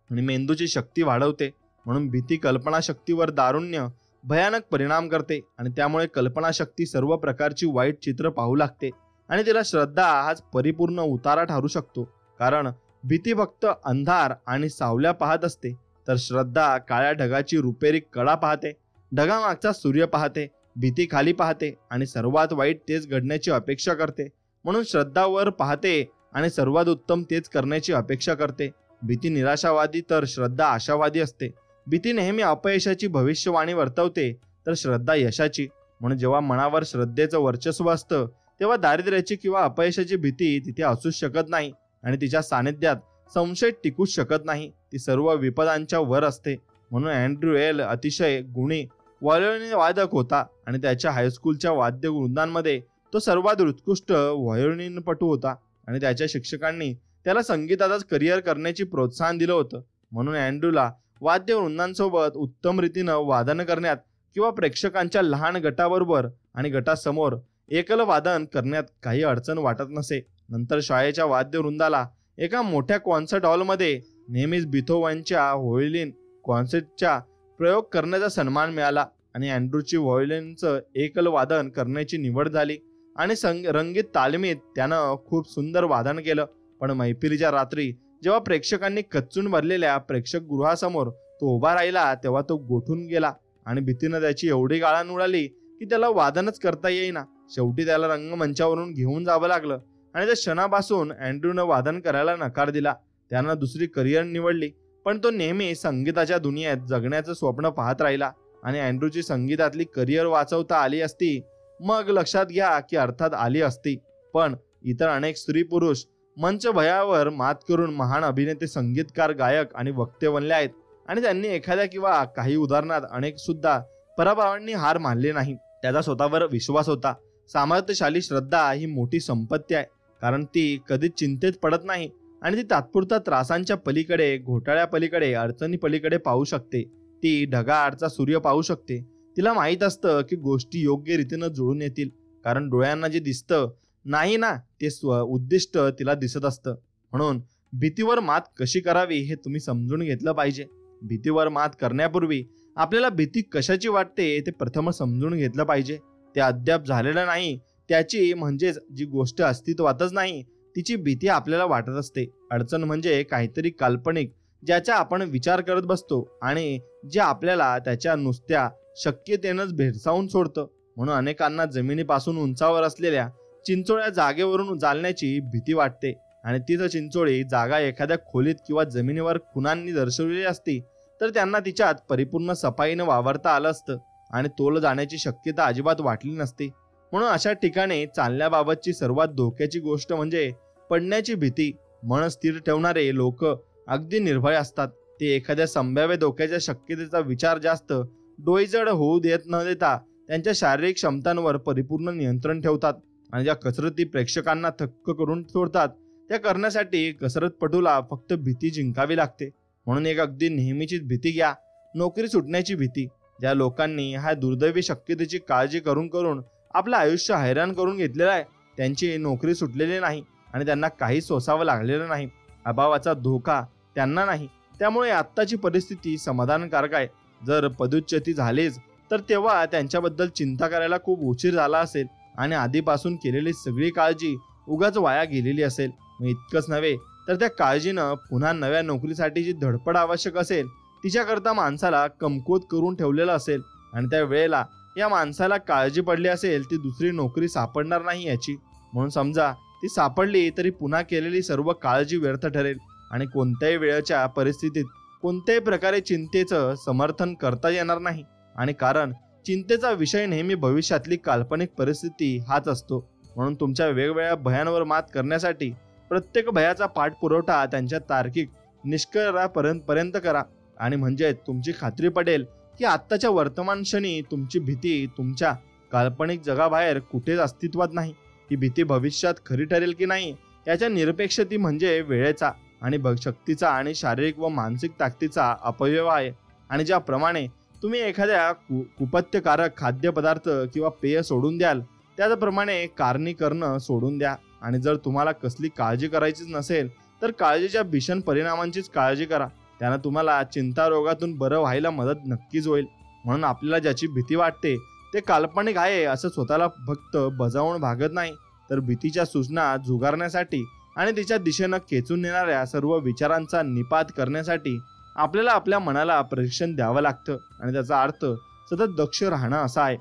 आणि मेंदूची शक्ती वाढवते. म्हणून भीती कल्पनाशक्तीवर दारुण्य भयानक परिणाम करते आणि त्यामुळे कल्पनाशक्ती सर्व प्रकारची वाईट चित्र पाहू लागते आणि तिला श्रद्धा हाच परिपूर्ण उतारा ठरू शकतो. कारण भीती फक्त अंधार आणि सावल्या पाहत असते तर श्रद्धा काळ्या ढगाची रुपेरी कडा पाहते, ढगामागचा सूर्य पाहते, भीती खाली पाहते आणि सर्वात वाईट तेच घडण्याची अपेक्षा करते. म्हणून श्रद्धा वर पाहते आणि सर्वात उत्तम तेच करण्याची अपेक्षा करते. भीती निराशावादी तर श्रद्धा आशावादी असते. भीती नेहमी अपयशाची भविष्यवाणी वर्तवते तर श्रद्धा यशाची. म्हणून जेव्हा मनावर श्रद्धेचं वर्चस्व असतं तेव्हा दारिद्र्याची किंवा अपयशाची भीती तिथे असूच शकत नाही आणि तिच्या सानिध्यात संशय टिकूच शकत नाही. ती सर्व विपदांच्या वर असते. म्हणून अँड्र्यू एल अतिशय गुणी व्हायोलिन वादक होता आणि त्याच्या हायस्कूलच्या वाद्यवृंदांमध्ये तो सर्वात उत्कृष्ट व्हायोलिनपटू होता आणि त्याच्या शिक्षकांनी त्याला संगीतातच करिअर करण्याची प्रोत्साहन दिलं होतं. म्हणून अँड्र्यूला वाद्यवृंदांसोबत उत्तम रीतीनं वादन करण्यात किंवा प्रेक्षकांच्या लहान गटाबरोबर आणि गटासमोर एकल वादन करण्यात काही अडचण वाटत नसे. नंतर शाळेच्या वाद्यवृंदाला एका मोठ्या कॉन्सर्ट हॉलमध्ये नेहमीच बिथोवनच्या व्हायोलिन कॉन्सर्टचा प्रयोग करण्याचा सन्मान मिळाला आणि अँड्रूची व्हायोलिनचं एकल वादन करण्याची निवड झाली आणि रंगीत तालमीत त्यानं खूप सुंदर वादन केलं. पण मैफिलीच्या रात्री जेव्हा प्रेक्षकांनी कच्चून भरलेल्या प्रेक्षकगृहासमोर तो उभा राहिला तेव्हा तो गोठून गेला आणि भीतीनं त्याची एवढी गाळण उडाली की त्याला वादनच करता येईना. शेवटी त्याला रंगमंचावरून घेऊन जावं लागलं आणि त्या क्षणापासून अँड्रूनं वादन करायला नकार दिला. त्यानं दुसरी करिअर निवडली पण तो नेहमी संगीताच्या दुनियेत जगण्याचं स्वप्न पाहत राहिला आणि अँड्रूची संगीतातली करिअर वाचवता आली असती मग लक्षात घ्या की अर्थात आली असती. पण इतर अनेक स्त्री पुरुष मंच भयावर मात करून महान अभिनेते, संगीतकार, गायक आणि वक्ते बनले आहेत आणि त्यांनी एखाद्या किंवा काही उदाहरणात अनेक सुद्धा पराभवांनी हार मानले नाही. त्याचा स्वतःवर विश्वास होता. सामर्थ्यशाली श्रद्धा ही मोठी संपत्ती आहे कारण ती कधीच चिंतेत पडत नाही आणि ती तात्पुरता त्रासांच्या पलीकडे, घोटाळ्या पलीकडे, अडचणी पलीकडे पाहू शकते. ती ढगाआडचा सूर्य पाहू शकते. तिला माहीत असतं की गोष्टी योग्य रीतीनं जुळून येतील कारण डोळ्यांना जे दिसतं नाही ना ते उद्दिष्ट तिला दिसत असतं. म्हणून भीतीवर मात कशी करावी हे तुम्ही समजून घेतलं पाहिजे. भीतीवर मात करण्यापूर्वी आपल्याला भीती कशाची वाटते ते प्रथम समजून घेतलं पाहिजे. ते अद्याप झालेलं नाही त्याची म्हणजेच जी गोष्ट अस्तित्वातच नाही तिची भीती आपल्याला वाटत असते. अडचण म्हणजे काहीतरी काल्पनिक ज्याचा आपण विचार करत बसतो आणि जे आपल्याला त्याच्या नुसत्या शक्यतेनंच भेडसावून सोडतं. म्हणून अनेकांना जमिनीपासून उंचावर असलेल्या चिंचोळ्या जागेवरून जाळण्याची भीती वाटते आणि तीच चिंचोळी जागा एखाद्या खोलीत किंवा जमिनीवर खुणांनी दर्शवलेली असती तर त्यांना तिच्यात परिपूर्ण सफाईनं वावरता आलं असतं आणि तोल जाण्याची शक्यता अजिबात वाटली नसती. म्हणून अशा ठिकाणी चालण्याबाबतची सर्वात धोक्याची गोष्ट म्हणजे पडण्याची भीती. मन स्थिर ठेवणारे लोक अगदी निर्भय असतात. ते एखाद्या संभाव्य धोक्याच्या शक्यतेचा विचार जास्त डोईजड होऊ देत न देता त्यांच्या शारीरिक क्षमतांवर परिपूर्ण नियंत्रण ठेवतात आणि ज्या कसरती प्रेक्षकांना थक्क करून सोडतात त्या करण्यासाठी कसरतपटूला फक्त भीती जिंकावी लागते. म्हणून एक अगदी नेहमीचीच भीती घ्या, नोकरी सुटण्याची भीती. ज्या लोकांनी ह्या दुर्दैवी शक्यतेची काळजी करून करून आपलं आयुष्य हैराण करून घेतलेलं आहे त्यांची नोकरी सुटलेली नाही आणि त्यांना काही सोसावं लागलेलं नाही. अभावाचा धोका त्यांना नाही. त्यामुळे आत्ताची परिस्थिती समाधानकारक आहे. जर पदोच्चती झालीच तर तेव्हा त्यांच्याबद्दल चिंता करायला खूप उशीर झाला असेल आणि आधीपासून केलेली सगळी काळजी उगाच वाया गेलेली असेल. इतकंच नव्हे तर त्या काळजीनं पुन्हा नव्या नोकरीसाठी जी धडपड आवश्यक असेल तिच्याकरता माणसाला कमकुवत करून ठेवलेलं असेल आणि त्या वेळेला या माणसाला काळजी पडली असेल ती दुसरी नोकरी सापडणार नाही याची. म्हणून समजा ती सापडली तरी पुन्हा केलेली सर्व काळजी व्यर्थ ठरेल आणि कोणत्याही वेळेच्या परिस्थितीत कोणत्याही प्रकारे चिंतेचं समर्थन करता येणार नाही. आणि कारण चिंतेचा विषय नेहमी भविष्यातली काल्पनिक परिस्थिती हाच असतो. म्हणून तुमच्या वेगवेगळ्या भयांवर मात करण्यासाठी प्रत्येक भयाचा पाठपुरवठा त्यांच्या तार्किक निष्कर्षापर्यंत करा आणि म्हणजे तुमची खात्री पडेल की आत्ताच्या वर्तमान क्षणी तुमची भीती तुमच्या काल्पनिक जगाबाहेर कुठेच अस्तित्वात नाही. ही भीती भविष्यात खरी ठरेल की नाही याच्या निरपेक्षती म्हणजे वेळेचा आणि शक्तीचा आणि शारीरिक व मानसिक ताकदीचा अपव्यय आहे. आणि ज्याप्रमाणे तुम्ही एखाद्या कुपथ्यकारक खाद्यपदार्थ किंवा पेय सोडून द्याल त्याचप्रमाणे कारणी करणं सोडून द्या. आणि जर तुम्हाला कसली काळजी करायचीच नसेल तर काळजीच्या भीषण परिणामांचीच काळजी करा. त्यानं तुम्हाला चिंता रोगातून बरं व्हायला मदत नक्कीच होईल. म्हणून आपल्याला ज्याची भीती वाटते ते काल्पनिक आहे असं स्वतःला फक्त बजावून भागत नाही तर भीतीच्या सूचना झुगारण्यासाठी आणि तिच्या दिशेनं खेचून नेणाऱ्या सर्व विचारांचा निपात करण्यासाठी आपल्याला आपल्या मनाला प्रशिक्षण द्यावं लागतं. आणि त्याचा अर्थ सतत दक्ष राहणं असा आहे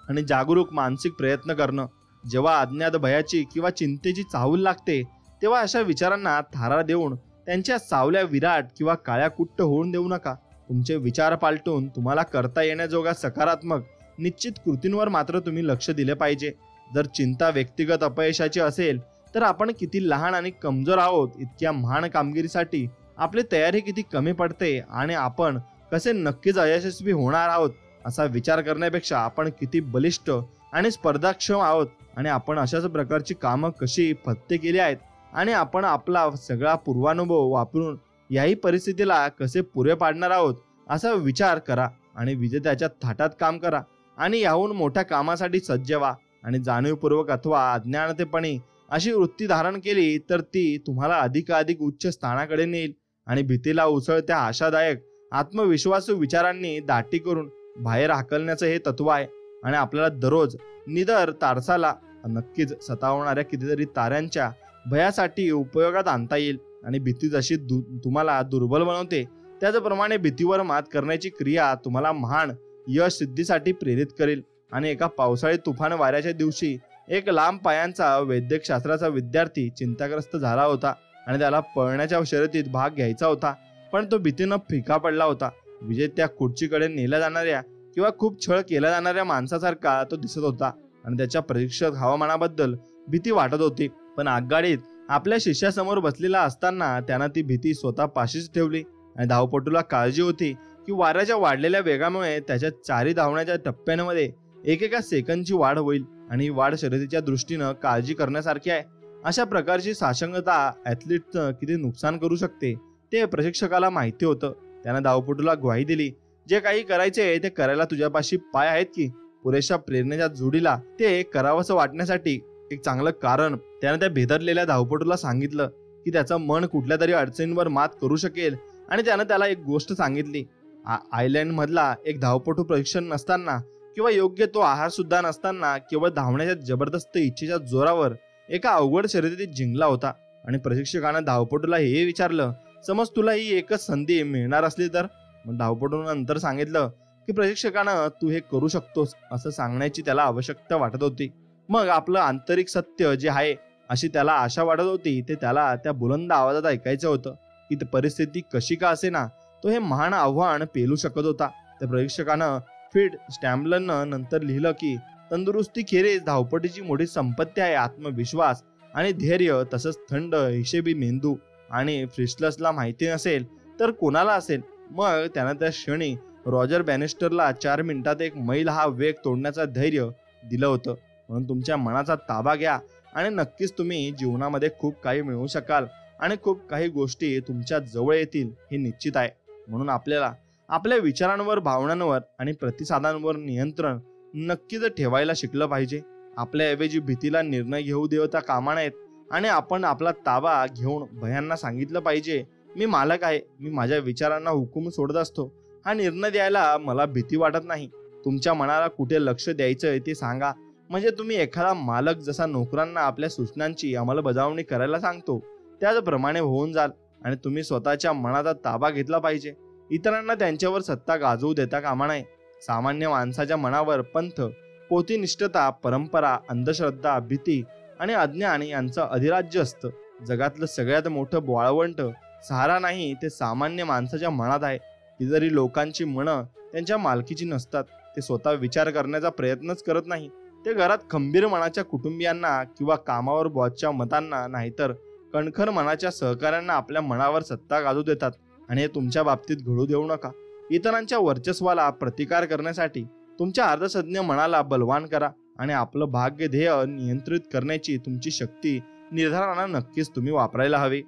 आणि जागरूक मानसिक प्रयत्न करणं. जेव्हा अज्ञात भयाची किंवा चिंतेची चाहूल लागते तेव्हा अशा विचारांना थारा देऊन त्यांच्या सावल्या विराट किंवा काळ्या कुट्ट होऊन देऊ नका. तुमचे विचार पालटून तुम्हाला करता येण्याजोगा सकारात्मक निश्चित कृतींवर मात्र तुम्ही लक्ष दिले पाहिजे. जर चिंता व्यक्तिगत अपयशाची असेल तर आपण किती लहान आणि कमजोर आहोत, इतक्या महान कामगिरीसाठी आपली तयारी किती कमी पडते आणि आपण कसे नक्कीच अयशस्वी होणार आहोत असा विचार करण्यापेक्षा आपण किती बलिष्ठ आणि स्पर्धाक्षम आहोत आणि आपण अशाच प्रकारची कामं कशी फत्ते केली आहेत आणि आपण आपला सगळा पूर्वानुभव वापरून याही परिस्थितीला कसे पुरे पाडणार आहोत असा विचार करा आणि विजेत्याच्या थाटात काम करा आणि याहून मोठ्या कामासाठी सज्ज व्हा. आणि जाणीवपूर्वक अथवा अज्ञानतेपणे अशी वृत्ती धारण केली तर ती तुम्हाला अधिकाधिक उच्च स्थानाकडे नेईल आणि भीतीला उसळत्या आशादायक आत्मविश्वासू विचारांनी दाटी करून बाहेर हाकलण्याचं हे तत्व आहे. आणि आपल्याला दररोज निदर तारसाला नक्कीच सतावणाऱ्या कितीतरी ताऱ्यांच्या भयासाठी उपयोगात आणता येईल. आणि भीती जशी तुम्हाला दुर्बल बनवते त्याचप्रमाणे भीतीवर मात करण्याची क्रिया तुम्हाला महान यश सिद्धीसाठी प्रेरित करेल. आणि एका पावसाळी तुफान वाऱ्याच्या दिवशी एक लांब पायांचा वैद्यकशास्त्राचा विद्यार्थी चिंताग्रस्त झाला होता आणि त्याला पळण्याच्या शर्यतीत भाग घ्यायचा होता पण तो भीतीनं फिका पडला होता. विजेत्या खुर्चीकडे नेल्या जाणाऱ्या किंवा खूप छळ केला जाणाऱ्या माणसासारखा तो दिसत होता आणि त्याच्या परीक्षक हवामानाबद्दल भीती वाटत होती. पण आगगाडीत आपल्या शिष्यासमोर बसलेला असताना त्यानं ती भीती स्वतः पाशीच ठेवली. आणि धावपटूला काळजी होती की वाऱ्याच्या वाढलेल्या वेगामुळे त्याच्या चारी धावण्याच्या टप्प्यांमध्ये एकेका सेकंदची वाढ होईल आणि ही वाढ शर्यतीच्या दृष्टीनं काळजी करण्यासारखी आहे. अशा प्रकारची साशंकता ॲथलीटचं किती नुकसान करू शकते ते प्रशिक्षकाला माहिती होतं. त्यानं धावपटूला ग्वाही दिली, जे काही करायचे ते करायला तुझ्यापाशी पाय आहेत की? पुरेशा प्रेरणेच्या जोडीला ते करावंसं वाटण्यासाठी एक चांगलं कारण त्यानं त्या भेदरलेल्या धावपटूला सांगितलं की त्याचं मन कुठल्या तरी अडचणींवर मात करू शकेल. आणि त्यानं त्याला एक गोष्ट सांगितली. आयर्लंड मधला एक धावपटू प्रशिक्षण नसताना किंवा योग्य तो आहार सुद्धा नसताना केवळ धावण्याच्या जबरदस्त इच्छेच्या जोरावर एका अवघड शर्यतीत जिंकला होता. आणि प्रशिक्षकानं धावपटूला हे विचारलं, समज तुला ही एकच संधी मिळणार असली तर? मग धावपटूनं नंतर सांगितलं की प्रशिक्षकानं तू हे करू शकतोस असं सांगण्याची त्याला आवश्यकता वाटत होती. मग आपलं आंतरिक सत्य जे आहे अशी त्याला आशा वाटत होती ते त्याला त्या बुलंद आवाजात ऐकायचं होतं. की परिस्थिती कशी का असे ना, तो हे महान आव्हान पेलू शकत होता. त्या परीक्षकानं फिट स्टॅम्बलनं नंतर लिहिलं की तंदुरुस्ती खेरीज धावपटीची मोठी संपत्ती आहे आत्मविश्वास आणि धैर्य, तसंच थंड हिशेबी मेंदू. आणि फ्रिस्टलसला माहिती नसेल तर कोणाला असेल. मग त्यानं त्या क्षणी रॉजर बॅनिस्टरला 4 मिनिटात 1 मैल हा वेग तोडण्याचं धैर्य दिलं होतं. म्हणून तुमच्या मनाचा ताबा घ्या आणि नक्कीच तुम्ही जीवनामध्ये खूप काही मिळवू शकाल आणि खूप काही गोष्टी तुमच्या जवळ येतील हे निश्चित आहे. म्हणून आपल्याला आपल्या विचारांवर, भावनांवर आणि प्रतिसादांवर नियंत्रण नक्कीच ठेवायला शिकलं पाहिजे. आपल्याऐवजी भीतीला निर्णय घेऊ देता कामा नयेत आणि आपण आपला ताबा घेऊन भयांना सांगितलं पाहिजे, मी मालक आहे, मी माझ्या विचारांना हुकूम सोडत असतो, हा निर्णय द्यायला मला भीती वाटत नाही. तुमच्या मनाला कुठे लक्ष द्यायचं ते सांगा. म्हणजे तुम्ही एखादा मालक जसा नोकरांना आपल्या सूचनांची अंमलबजावणी करायला सांगतो त्याचप्रमाणे होऊन जाल. आणि तुम्ही स्वतःच्या मनाचा ताबा घेतला पाहिजे. इतरांना त्यांच्यावर सत्ता गाजवू देता कामा नये. सामान्य माणसाच्या मनावर पंथ, पोथीनिष्ठता, परंपरा, अंधश्रद्धा, भीती आणि अज्ञान यांचं अधिराज्य असतं. जगातलं सगळ्यात मोठं वाळवंट सहारा नाही ते सामान्य माणसाच्या मनात आहे. इतरी लोकांची मनं त्यांच्या मालकीची नसतात. ते स्वतः विचार करण्याचा प्रयत्नच करत नाही. ते घरात खंबीर मनाच्या कुटुंबियांना किंवा कामावर बॉसच्या मतांना नाहीतर कणखर मनाच्या सहकाऱ्यांना आपल्या मनावर सत्ता गाजू देतात. आणि हे तुमच्या बाबतीत घडू देऊ नका. इतरांच्या वर्चस्वाला प्रतिकार करण्यासाठी तुमच्या अर्धसज्ञ मनाला बलवान करा आणि आपलं भाग्य ध्येय नियंत्रित करण्याची तुमची शक्ती निर्धारानं नक्कीच तुम्ही वापरायला हवी.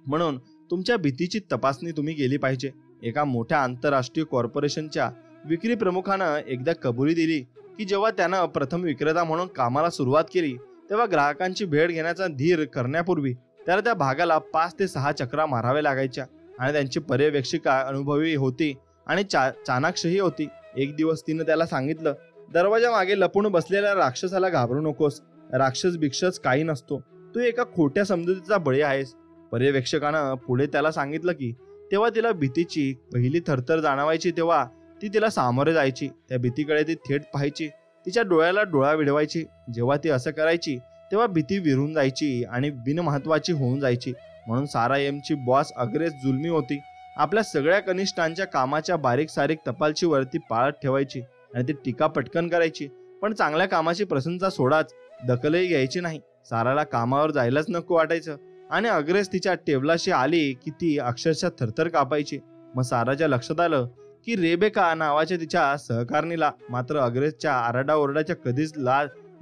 म्हणून तुमच्या भीतीची तपासणी तुम्ही केली पाहिजे. एका मोठ्या आंतरराष्ट्रीय कॉर्पोरेशनच्या विक्री प्रमुखानं एकदा कबुली दिली की जेव्हा त्यानं प्रथम विक्रेता म्हणून कामाला सुरुवात केली तेव्हा ग्राहकांची भेट घेण्याचा धीर करण्यापूर्वी त्याला त्या भागाला 5 ते 6 चक्रा माराव्या लागायच्या. आणि त्यांची पर्यवेक्षिका अनुभवी होती आणि चाणाक्षही होती. एक दिवस तिनं त्याला सांगितलं, दरवाजा मागे लपून बसलेल्या राक्षसाला घाबरू नकोस. राक्षस भिक्षस काही नसतो, तू एका खोट्या समजुतीचा बळी आहेस. पर्यवेक्षकानं पुढे त्याला सांगितलं की तेव्हा तिला भीतीची पहिली थरथर जाणवायची तेव्हा ती तिला सामोरे जायची. त्या भीतीकडे ती थेट पाहायची, तिच्या डोळ्याला डोळा विडवायची. जेव्हा ती असं करायची तेव्हा भीती विरून जायची आणि बिनमहत्वाची होऊन जायची. म्हणून सारा एमची बॉस अग्रेस जुलमी होती. आपल्या सगळ्या कनिष्ठांच्या कामाच्या बारीक सारीक तपालचीवर ती पाळत ठेवायची आणि ती टीका पटकन करायची. पण चांगल्या कामाची प्रशंसा सोडाच दखलही घ्यायची नाही. साराला कामावर जायलाच नको वाटायचं आणि अग्रेस तिच्या टेबलाशी आली की ती अक्षरशः थरथर कापायची. मग साराच्या लक्षात आलं की रेबेका नावाच्या तिच्या सहकारणीला मात्र अग्रेसच्या आरडाओरडाच्या कधीच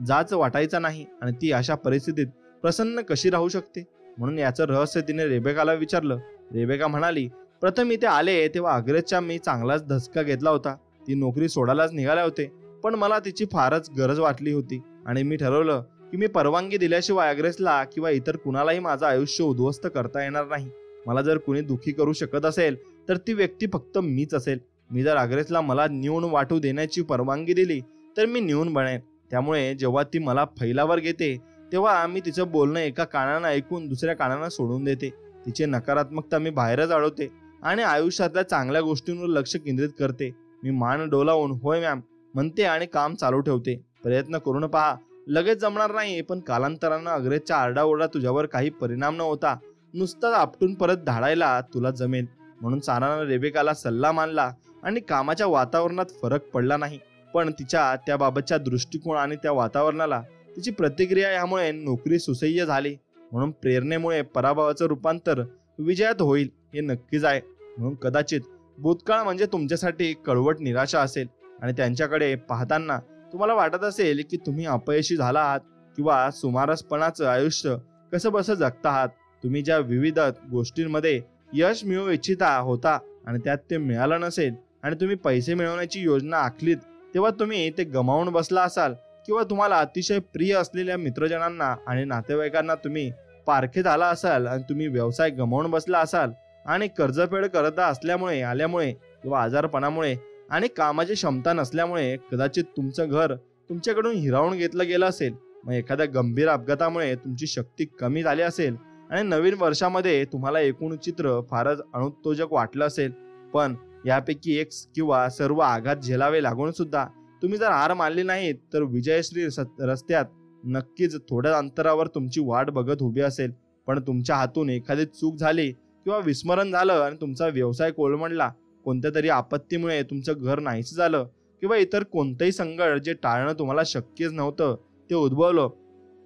जाच वाटायचा नाही आणि ती अशा परिस्थितीत प्रसन्न कशी राहू शकते. म्हणून याचं रहस्य तिने रेबेकाला विचारलं. रेबेका म्हणाली, प्रथम इथे आले तेव्हा अग्रेसच्या मी चांगलाच धसका घेतला होता. ती नोकरी सोडायलाच निघाले होते, पण मला तिची फारच गरज वाटली होती आणि मी ठरवलं की मी परवानगी दिल्याशिवाय अग्रेसला किंवा इतर कुणालाही माझं आयुष्य उद्ध्वस्त करता येणार नाही. मला जर कुणी दुःखी करू शकत असेल तर ती व्यक्ती फक्त मीच असेल. मी जर अग्रेसला मला न्यून वाटू देण्याची परवानगी दिली तर मी न्यून बनेन. त्यामुळे जेव्हा ती मला फैलावर घेते तेव्हा मी तिचं बोलणं एका कानानं ऐकून दुसऱ्या कानानं सोडून देते. तिची नकारात्मकता मी बाहेरच अडवते आणि आयुष्यातल्या चांगल्या गोष्टींवर लक्ष केंद्रित करते. मी मान डोलावून होय मॅम म्हणते आणि काम चालू ठेवते. प्रयत्न करून पहा, लगेच जमणार नाही, पण कालांतरानं अग्रेसच्या आरडाओरडा तुझ्यावर काही परिणाम न होता नुसताच आपटून परत धाडायला तुला जमेल. म्हणून सारानं रेबेकाला सल्ला मानला आणि कामाच्या वातावरणात फरक पडला नाही, पण तिच्या त्याबाबतच्या दृष्टिकोन आणि त्या वातावरणाला तिची प्रतिक्रिया यामुळे नोकरी सुसह्य झाली. म्हणून प्रेरणेमुळे पराभवाचं रूपांतर विजयात होईल हे नक्कीच आहे. म्हणून कदाचित भूतकाळ म्हणजे तुमच्यासाठी कळवट निराशा असेल आणि त्यांच्याकडे पाहताना तुम्हाला वाटत असेल की तुम्ही अपयशी झाला आहात किंवा सुमारसपणाचं आयुष्य कसं बसं जगता आहात. तुम्ही ज्या विविध गोष्टींमध्ये यश मिळवू इच्छिता होता आणि त्यात ते मिळालं नसेल आणि तुम्ही पैसे मिळवण्याची योजना आखलीत तेव्हा तुम्ही ते गमावून बसला असाल किंवा तुम्हाला अतिशय प्रिय असलेल्या मित्रजनांना आणि नातेवाईकांना तुम्ही पारखे झाला असाल आणि तुम्ही व्यवसाय गमावून बसला असाल आणि कर्जफेड करता आल्यामुळे किंवा आजारपणामुळे आणि कामाची क्षमता नसल्यामुळे कदाचित तुमचं घर तुमच्याकडून हिरावून घेतलं गेलं असेल. मग एखाद्या गंभीर अपघातामुळे तुमची शक्ती कमी झाली असेल आणि नवीन वर्षामध्ये तुम्हाला एकूण चित्र फारच अनुत्तेजक वाटलं असेल. पण यापैकी एक किंवा सर्व आघात झेलावे लागून सुद्धा तुम्ही जर हार मानली नाहीत तर विजयश्री रस्त्यात नक्कीच थोड्या अंतरावर तुमची वाट बघत उभी असेल. पण तुमच्या हातून एखादी चूक झाली किंवा विस्मरण झालं आणि तुमचा व्यवसाय कोलमडला, कोणत्या तरी आपत्तीमुळे तुमचं घर नाहीसं झालं किंवा इतर कोणतंही संकट जे टाळणं तुम्हाला शक्यच नव्हतं ते उद्भवलं,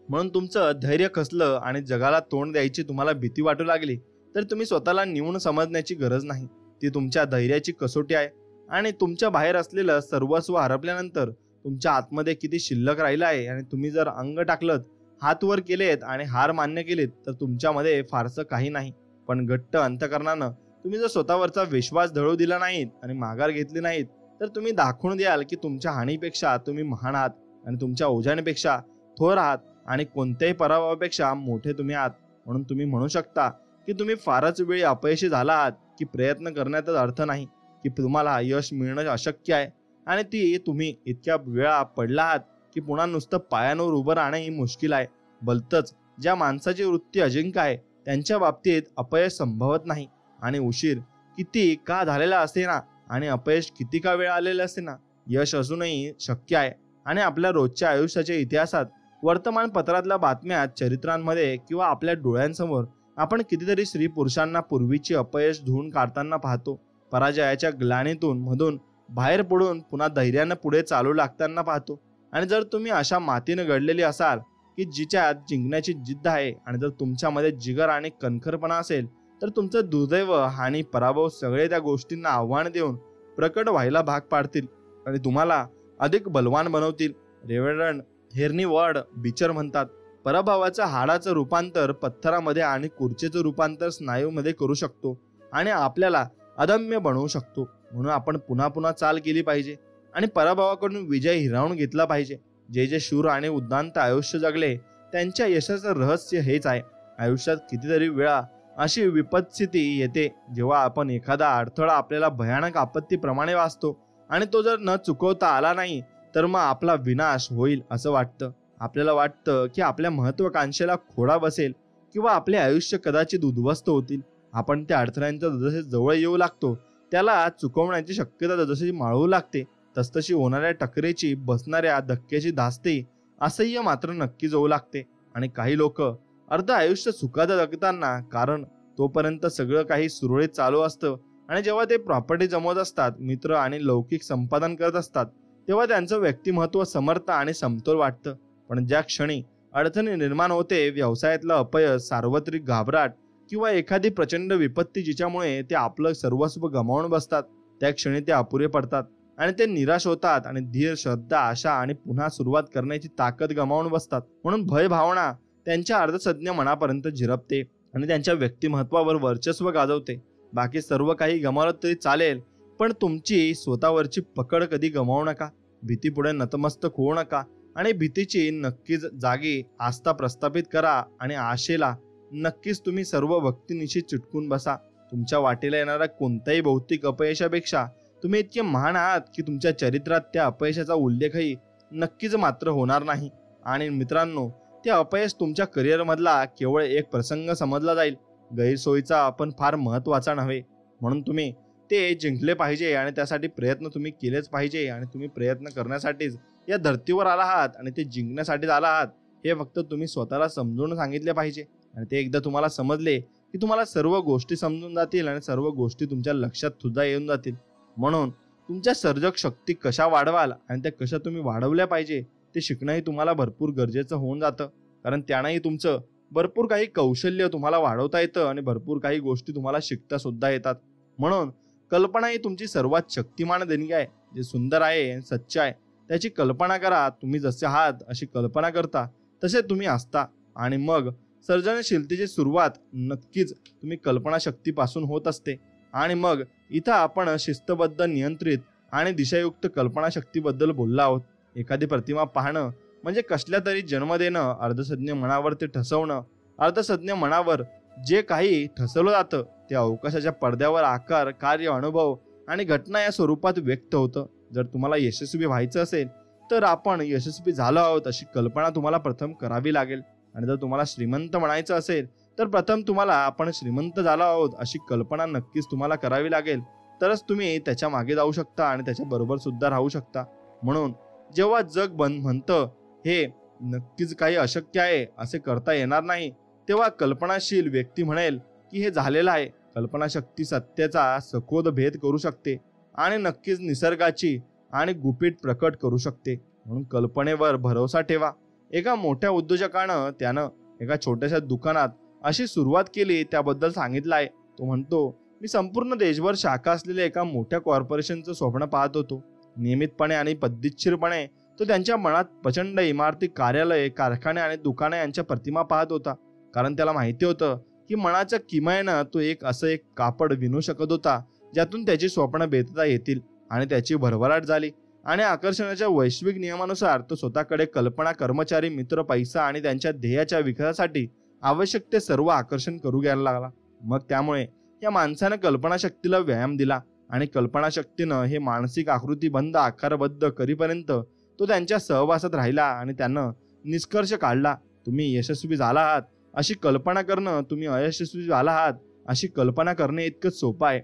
म्हणून तुमचं धैर्य खचलं आणि जगाला तोंड द्यायची तुम्हाला भीती वाटू लागली, तर तुम्ही स्वतःला न्यून समजण्याची गरज नाही. ती तुमच्या धैर्याची कसोटी आहे. आणि तुमच्या बाहेर असलेलं सर्वस्व हरपल्यानंतर तुमच्या आतमध्ये किती शिल्लक राहिलं आहे आणि तुम्ही जर अंग टाकलत, हात वर केलेत आणि हार मान्य केलीत, तर तुमच्यामध्ये फारसं काही नाही. पण घट्ट अंतकरणानं तुम्ही जर स्वतःवरचा विश्वास ढळू दिला नाहीत आणि माघार घेतली नाहीत, तर तुम्ही दाखवून द्याल की तुमच्या हानीपेक्षा तुम्ही महान आहात आणि तुमच्या ओझ्यांपेक्षा थोर आहात आणि कोणत्याही पराभवापेक्षा मोठे तुम्ही आहात. म्हणून तुम्ही म्हणू शकता की तुम्ही फारच वेळी अपयशी झाला आहात, की प्रयत्न करण्यातच अर्थ नाही, की तुम्हाला यश मिळणं अशक्य आहे आणि ती तुम्ही इतक्या वेळा पडला आहात की पुन्हा नुसतं पायांवर उभं राहणं ही मुश्किल आहे. भलतंच ज्या माणसाची वृत्ती अजिंक्य आहे त्यांच्या बाबतीत अपयश संभवत नाही. आणि उशीर किती का झालेला असे ना आणि अपयश किती का वेळ आलेलं असे ना, यश अजूनही शक्य आहे. आणि आपल्या रोजच्या आयुष्याच्या इतिहासात, वर्तमानपत्रातल्या बातम्यात, चरित्रांमध्ये किंवा आपल्या डोळ्यांसमोर आपण कितीतरी स्त्री पुरुषांना पूर्वीची अपयश धुवून काढताना पाहतो. पराजयाच्या ग्लानीतून मधून बाहेर पडून पुन्हा धैर्यानं पुढे चालू लागताना पाहतो. आणि जर तुम्ही अशा मातीनं घडलेली असाल की जिच्यात जिंकण्याची जिद्द आहे आणि जर तुमच्यामध्ये जिगर आणि कणखरपणा असेल, तर तुमचं दुर्दैव आणि पराभव सगळे त्या गोष्टींना आव्हान देऊन प्रकट व्हायला भाग पाडतील आणि तुम्हाला अधिक बलवान बनवतील. रेव्हरंड हेर्नी वर्ड बिचर म्हणतात, पराभवाचं हाडाचं रूपांतर पत्थरामध्ये आणि खुर्चीचं रूपांतर स्नायूमध्ये करू शकतो आणि आपल्याला अदम्य बनवू शकतो. म्हणून आपण पुन्हा पुन्हा चाल केली पाहिजे आणि पराभवाकडून विजय हिरावून घेतला पाहिजे. जे जे शूर आणि उद्दांत आयुष्य जगले त्यांच्या यशाचं रहस्य हेच आहे. आयुष्यात कितीतरी वेळा अशी विपत्स्थिती येते जेव्हा आपण एखादा अडथळा आपल्याला भयानक आपत्तीप्रमाणे वाचतो आणि तो जर न चुकवता आला नाही तर मग आपला विनाश होईल असं वाटतं. आपल्याला वाटतं की आपल्या महत्वाकांक्षेला खोडा बसेल किंवा आपले आयुष्य कदाचित उद्ध्वस्त होतील. आपण त्या अडथळ्यांच्या जसे जवळ येऊ लागतो त्याला चुकवण्याची शक्यता जशी माळवू लागते, तसतशी होणाऱ्या टकरेची, बसणाऱ्या धक्क्याची धास्ती असह्य मात्र नक्कीच होऊ लागते. आणि काही लोक अर्ध आयुष्य सुखाचं जगताना, कारण तोपर्यंत सगळं काही सुरळीत चालू असतं आणि जेव्हा ते प्रॉपर्टी जमवत असतात, मित्र आणि लौकिक संपादन करत असतात, तेव्हा त्यांचं व्यक्तिमत्व समर्थ आणि समतोल वाटतं. पण ज्या क्षणी अडचणी निर्माण होते, व्यवसायातलं अपयश, सार्वत्रिक घाबराट किंवा एखादी प्रचंड विपत्ती जिच्यामुळे ते आपलं सर्वस्व गमावून बसतात, त्या क्षणी ते अपुरे पडतात आणि ते निराश होतात आणि धीर, श्रद्धा, आशा आणि पुन्हा सुरुवात करण्याची ताकद गमावून बसतात. म्हणून भय भावना त्यांच्या अर्धसज्ञ मनापर्यंत झिरपते आणि त्यांच्या व्यक्तिमत्वावर वर्चस्व गाजवते. बाकी सर्व काही गमावलं तरी चालेल, पण तुमची स्वतःवरची पकड कधी गमावू नका. भीतीपुढे नतमस्तक होऊ नका आणि भीतीची नक्कीच जागी आस्था प्रस्थापित करा आणि आशेला नक्कीच तुम्ही सर्व भक्तीनिशी चिटकून बसा. तुमच्या वाटेला येणाऱ्या कोणत्याही भौतिक अपयशापेक्षा तुम्ही इतके महान आहात की तुमच्या चरित्रात त्या अपयशाचा उल्लेखही नक्कीच मात्र होणार नाही. आणि मित्रांनो, ते अपयश तुमच्या करिअरमधला केवळ एक प्रसंग समजला जाईल, गैरसोयीचा पण फार महत्त्वाचा नव्हे. म्हणून तुम्ही ते जिंकले पाहिजे आणि त्यासाठी प्रयत्न तुम्ही केलेच पाहिजे. आणि तुम्ही प्रयत्न करण्यासाठीच या धर्तीवर आला आहात आणि ते जिंकण्यासाठीच आला आहात हे फक्त तुम्ही स्वतःला समजून सांगितले पाहिजे. आणि ते एकदा तुम्हाला समजले की तुम्हाला सर्व गोष्टी समजून जातील आणि सर्व गोष्टी तुमच्या लक्षात सुद्धा येऊन जातील. म्हणून तुमच्या सर्जक शक्ती कशा वाढवाल आणि त्या कशा तुम्ही वाढवल्या पाहिजे ते शिकणंही तुम्हाला भरपूर गरजेचं होऊन जातं. कारण त्यानंही तुमचं भरपूर काही कौशल्य तुम्हाला वाढवता येतं आणि भरपूर काही गोष्टी तुम्हाला शिकता सुद्धा येतात. म्हणून कल्पना ही तुमची सर्वात शक्तिमान देणगी आहे. जे सुंदर आहे आणि सच्च आहे त्याची कल्पना करा. तुम्ही जसे आहात अशी कल्पना करता तसे तुम्ही असता. आणि मग सर्जनशीलतेची सुरुवात नक्कीच तुम्ही कल्पनाशक्तीपासून होत असते. आणि मग इथं आपण शिस्तबद्ध, नियंत्रित आणि दिशायुक्त कल्पनाशक्तीबद्दल बोललो आहोत. एखादी प्रतिमा पाहणं म्हणजे कसल्या तरी जन्म देणं, अर्धसज्ञ मनावर ते ठसवणं. अर्धसज्ञ मनावर जे काही ठसवलं जातं ते अवकाशाच्या पडद्यावर आकार, कार्य, अनुभव आणि घटना या स्वरूपात व्यक्त होतं. जर तुम्हाला यशस्वी व्हायचं असेल तर आपण यशस्वी झालो आहोत अशी कल्पना तुम्हाला प्रथम करावी लागेल. आणि जर तुम्हाला श्रीमंत म्हणायचं असेल तर प्रथम तुम्हाला आपण श्रीमंत झालो आहोत अशी कल्पना नक्कीच तुम्हाला करावी लागेल. तरच तुम्ही त्याच्या मागे जाऊ शकता आणि त्याच्या बरोबर सुद्धा राहू शकता. म्हणून जेव्हा जग म्हणतं हे नक्कीच काही अशक्य आहे असे करता येणार नाही, तेव्हा कल्पनाशील व्यक्ती म्हणेल की हे झालेलं आहे. कल्पनाशक्ती सत्याचा सखोल भेद करू शकते आणि नक्कीच निसर्गाची आणि गुपित प्रकट करू शकते. म्हणून कल्पनेवर भरोसा ठेवा. एका मोठ्या उद्योजकानं त्यानं एका छोट्याशा दुकानात अशी सुरुवात केली त्याबद्दल सांगितलं आहे. तो म्हणतो, मी संपूर्ण देशभर शाखा असलेल्या एका मोठ्या कॉर्पोरेशनचं स्वप्न पाहत होतो. नियमितपणे आणि पद्धतशीरपणे तो त्यांच्या मनात प्रचंड इमारती, कार्यालये, कारखाने आणि दुकाने यांच्या प्रतिमा पाहत होता. कारण त्याला माहिती होतं की मनाच्या किमयानं तो असं एक कापड विणू शकत होता ज्यातून त्याची स्वप्न भेटता येतील. आणि त्याची भरभराट झाली आणि आकर्षणाच्या वैश्विक नियमानुसार तो स्वतःकडे कल्पना, कर्मचारी, मित्र, पैसा आणि त्यांच्या ध्येयाच्या विकासासाठी आवश्यक ते सर्व आकर्षण करू घ्यायला लागला. मग त्यामुळे या माणसानं कल्पनाशक्तीला व्यायाम दिला आणि कल्पनाशक्तीनं हे मानसिक आकृतीबंध आकारबद्ध करीपर्यंत तो त्यांच्या सहवासात राहिला आणि त्यानं निष्कर्ष काढला, तुम्ही यशस्वी झाला आहात अशी कल्पना करणं तुम्ही अयशस्वी झाला आहात अशी कल्पना करणे इतकंच सोपं आहे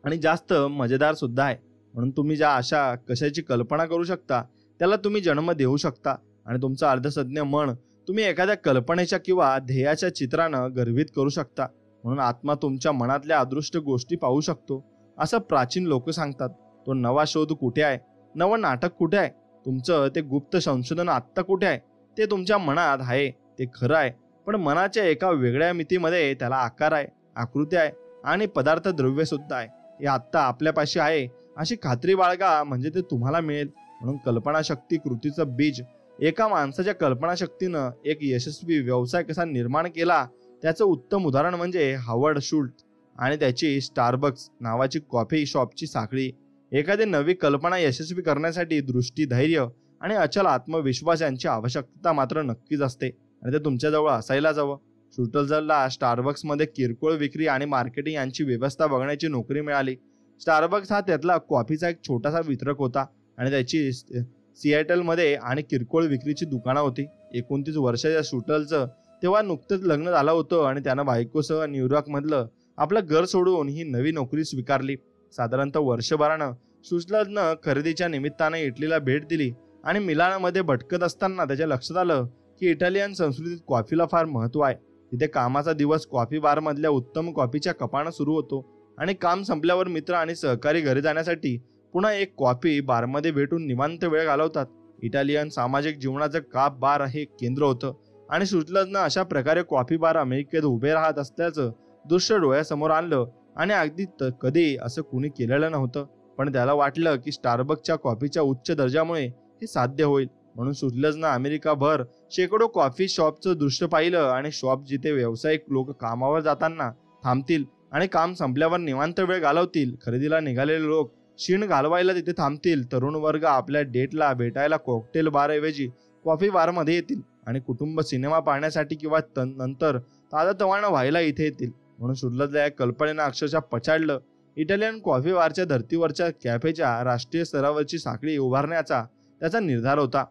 आणि जास्त मजेदार सुद्धा आहे. म्हणून तुम्ही ज्या अशा कशाची कल्पना करू शकता त्याला तुम्ही जन्म देऊ शकता आणि तुमचं अर्धसज्ञ मन तुम्ही एखाद्या कल्पनेच्या किंवा ध्येयाच्या चित्रानं गर्वित करू शकता. म्हणून आत्मा तुमच्या मनातल्या अदृष्ट गोष्टी पाहू शकतो असं प्राचीन लोक सांगतात. तो नवा शोध कुठे आहे, नवं नाटक कुठे आहे, तुमचं ते गुप्त संशोधन आत्ता कुठे आहे, ते तुमच्या मनात आहे. ते खरं आहे, पण मनाच्या एका वेगळ्या मितीमध्ये त्याला आकार आहे, आकृती आहे आणि पदार्थ द्रव्य सुद्धा आहे. हे आत्ता आपल्यापाशी आहे अशी खात्री बाळगा, म्हणजे ते तुम्हाला मिळेल. म्हणून कल्पनाशक्ती कृतीचं बीज. एका माणसाच्या कल्पनाशक्तीनं एक यशस्वी व्यवसाय कसा निर्माण केला त्याचं उत्तम उदाहरण म्हणजे हावर्ड शुल्ट्झ आणि त्याची स्टारबक्स नावाची कॉफी शॉपची साखळी. एखादी नवी कल्पना यशस्वी करण्यासाठी दृष्टी, धैर्य आणि अचल आत्मविश्वास यांची आवश्यकता मात्र नक्कीच असते आणि ते तुमच्याजवळ असायलाच हवं. शुल्ट्झला स्टारबक्समध्ये किरकोळ विक्री आणि मार्केटिंग यांची व्यवस्था बघण्याची नोकरी मिळाली. स्टारबक्स हा त्यातला कॉफीचा एक छोटासा वितरक होता आणि त्याची सिएटलमध्ये आणि किरकोळ विक्रीची दुकानं होती. 29 वर्षाच्या शुल्ट्झचं तेव्हा नुकतंच लग्न झालं होतं आणि त्यानं बायकोसह न्यूयॉर्कमधलं आपलं घर सोडून ही नवी नोकरी स्वीकारली. साधारणतः वर्षभरानं शुल्ट्झनं खरेदीच्या निमित्तानं इटलीला भेट दिली आणि मिलानमध्ये भटकत असताना त्याच्या लक्षात आलं की इटालियन संस्कृतीत कॉफीला फार महत्त्व आहे. तिथे कामाचा दिवस कॉफी बारमधल्या उत्तम कॉफीच्या कपानं सुरू होतो आणि काम संपल्यावर मित्र आणि सहकारी घरी जाण्यासाठी पुन्हा एक कॉफी बारमध्ये भेटून निवांत वेळ घालवतात. इटालियन सामाजिक जीवनाचं काप बार हे केंद्र होतं आणि शुल्ट्झनं अशा प्रकारे कॉफी बार अमेरिकेत उभे राहत असल्याचं दृश्य डोळ्यासमोर आणलं आणि अगदी कधी असं कुणी केलेलं नव्हतं. पण त्याला वाटलं की स्टारबक्सच्या कॉफीच्या उच्च दर्जामुळे हे साध्य होईल. म्हणून शुल्ट्झनं अमेरिकाभर शेकडो कॉफी शॉपचं दृश्य पाहिलं आणि शॉप जिथे व्यावसायिक लोक कामावर जाताना थांबतील आणि काम संपल्यावर निवांत वेळ घालवतील, खरेदीला निघालेले लोक क्षीण घालवायला तिथे थांबतील, तरुण वर्ग आपल्या डेटला भेटायला कॉकटेल बारऐवजी कॉफी बारमध्ये येतील आणि कुटुंब सिनेमा पाहण्यासाठी किंवा नंतर ताजतवानं व्हायला इथे येतील. म्हणून शुल्ट्झला या कल्पनेनं अक्षरशः पछाडलं. इटालियन कॉफी बारच्या धर्तीवरच्या कॅफेच्या राष्ट्रीय स्तरावरची साखळी उभारण्याचा त्याचा निर्धार होता.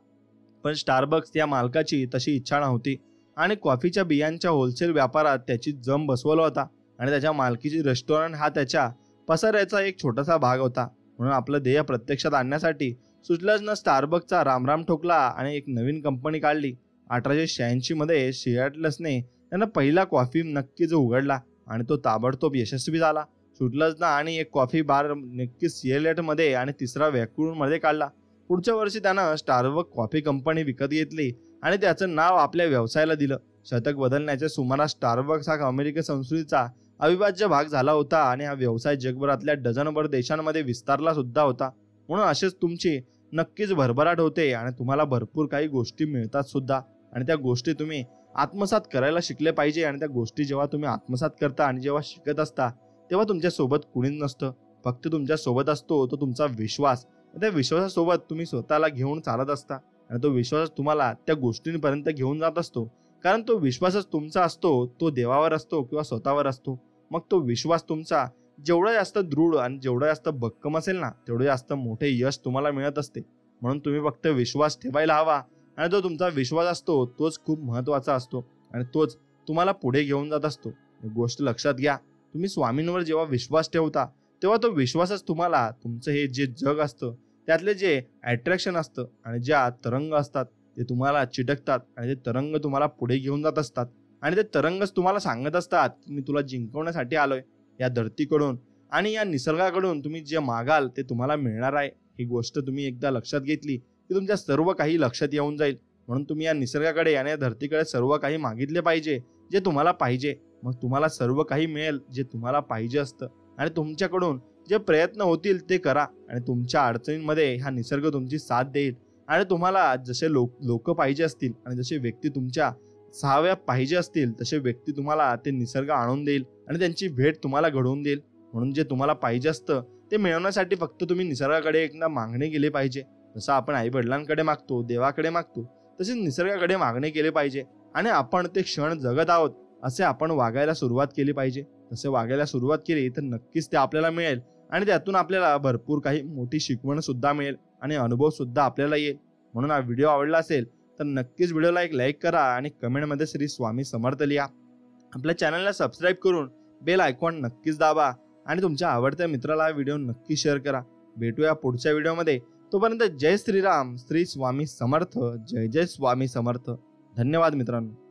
पण स्टारबक्स या मालकाची तशी इच्छा नव्हती आणि कॉफीच्या बियांच्या होलसेल व्यापारात त्याची जम बसवला होता आणि त्याच्या मालकीची रेस्टॉरंट हा त्याच्या पसाऱ्याचा एक छोटासा भाग होता. म्हणून आपलं ध्येय प्रत्यक्षात आणण्यासाठी शुल्ट्झनं स्टारबक्सचा रामराम ठोकला आणि एक नवीन कंपनी काढली. 1886 मध्ये सिएटलने त्यानं पहिला कॉफी नक्कीच उघडला आणि तो ताबडतोब यशस्वी झाला. शुल्ट्झनं आणि एक कॉफी बार नक्कीच सिएटलमध्ये आणि तिसरा व्हॅन्कूव्हरमध्ये काढला. पुढच्या वर्षी त्यानं स्टारबक्स कॉफी कंपनी विकत घेतली आणि त्याचं नाव आपल्या व्यवसायाला दिलं. शतक बदलण्याच्या सुमारास स्टारबक्स हा अमेरिकन संस्कृतीचा अविभाज्य भाग झाला होता आणि हा व्यवसाय जगभरातल्या डझनभर देशांमध्ये विस्तारला सुद्धा होता. म्हणून असेच तुमची नक्कीच भरभराट होते आणि तुम्हाला भरपूर काही गोष्टी मिळतात सुद्धा आणि त्या गोष्टी तुम्ही आत्मसात करायला शिकले पाहिजे. आणि त्या गोष्टी जेव्हा तुम्ही आत्मसात करता आणि जेव्हा शिकत असता तेव्हा तुमच्या सोबत कुणीच नसतं, फक्त तुमच्या सोबत असतो तो तुमचा विश्वास. त्या विश्वासासोबत तुम्ही स्वतःला घेऊन चालत असता आणि तो विश्वास तुम्हाला त्या गोष्टींपर्यंत घेऊन जात असतो. कारण तो विश्वासच तुमचा असतो, तो देवावर असतो किंवा स्वतःवर असतो. मग तो विश्वास तुमचा जेवढा जास्त दृढ आणि जेवढा जास्त भक्कम असेल ना तेवढं जास्त मोठे यश तुम्हाला मिळत असते. म्हणून तुम्ही फक्त विश्वास ठेवायला हवा आणि जो तुमचा विश्वास असतो तोच खूप महत्त्वाचा असतो आणि तोच तुम्हाला पुढे घेऊन जात असतो. ही गोष्ट लक्षात घ्या. तुम्ही स्वामींवर जेव्हा विश्वास ठेवता तेव्हा तो विश्वासच तुम्हाला तुमचं हे जे जग असतं त्यातले जे अट्रॅक्शन असतं आणि ज्या तरंग असतात ते तुम्हाला चिटकतात आणि ते तरंग तुम्हाला पुढे घेऊन जात असतात आणि ते तरंगच तुम्हाला सांगत असतात की मी तुला जिंकवण्यासाठी आलोय. या धरतीकडून आणि या निसर्गाकडून तुम्ही जे मागाल ते तुम्हाला मिळणार आहे. ही गोष्ट तुम्ही एकदा लक्षात घेतली की तुमच्या सर्व काही लक्षात येऊन जाईल. म्हणून तुम्ही या निसर्गाकडे आणि या धरतीकडे सर्व काही मागितले पाहिजे जे तुम्हाला पाहिजे. मग तुम्हाला सर्व काही मिळेल जे तुम्हाला पाहिजे असतं. आणि तुमच्याकडून जे प्रयत्न होतील ते करा आणि तुमच्या अडचणींमध्ये हा निसर्ग तुमची साथ देईल. आणि तुम्हाला जसे लोक पाहिजे असतील आणि जसे व्यक्ती तुमच्या सहाव्या पाहिजे असतील तसे व्यक्ती तुम्हाला ते निसर्ग आणून देईल आणि त्यांची भेट तुम्हाला घडवून देईल. म्हणून जे तुम्हाला पाहिजे असतं ते मिळवण्यासाठी फक्त तुम्ही निसर्गाकडे एकदा मागणे केले पाहिजे. जसं आपण आई वडिलांकडे मागतो, देवाकडे मागतो, तसेच निसर्गाकडे मागणे केले पाहिजे. आणि आपण ते क्षण जगत आहोत असे आपण वागायला सुरुवात केली पाहिजे. तसे वागायला सुरुवात केली तर नक्कीच ते आपल्याला मिळेल आणि त्यातून आपल्याला भरपूर काही मोठी शिकवण सुद्धा मिळेल आणि अनुभव सुद्धा आपल्याला येईल. म्हणून हा व्हिडिओ आवडला असेल तर नक्कीच व्हिडिओला एक लाईक करा आणि कमेंटमध्ये श्री स्वामी समर्थ लिहा. आपल्या चॅनलला सबस्क्राईब करून बेल आयकॉन नक्कीच दाबा आणि तुमच्या आवडत्या मित्राला व्हिडिओ नक्की शेअर करा. भेटूया पुढच्या व्हिडिओमध्ये. तोपर्यंत जय श्रीराम, श्री स्वामी समर्थ. जय जय स्वामी समर्थ. धन्यवाद मित्रांनो.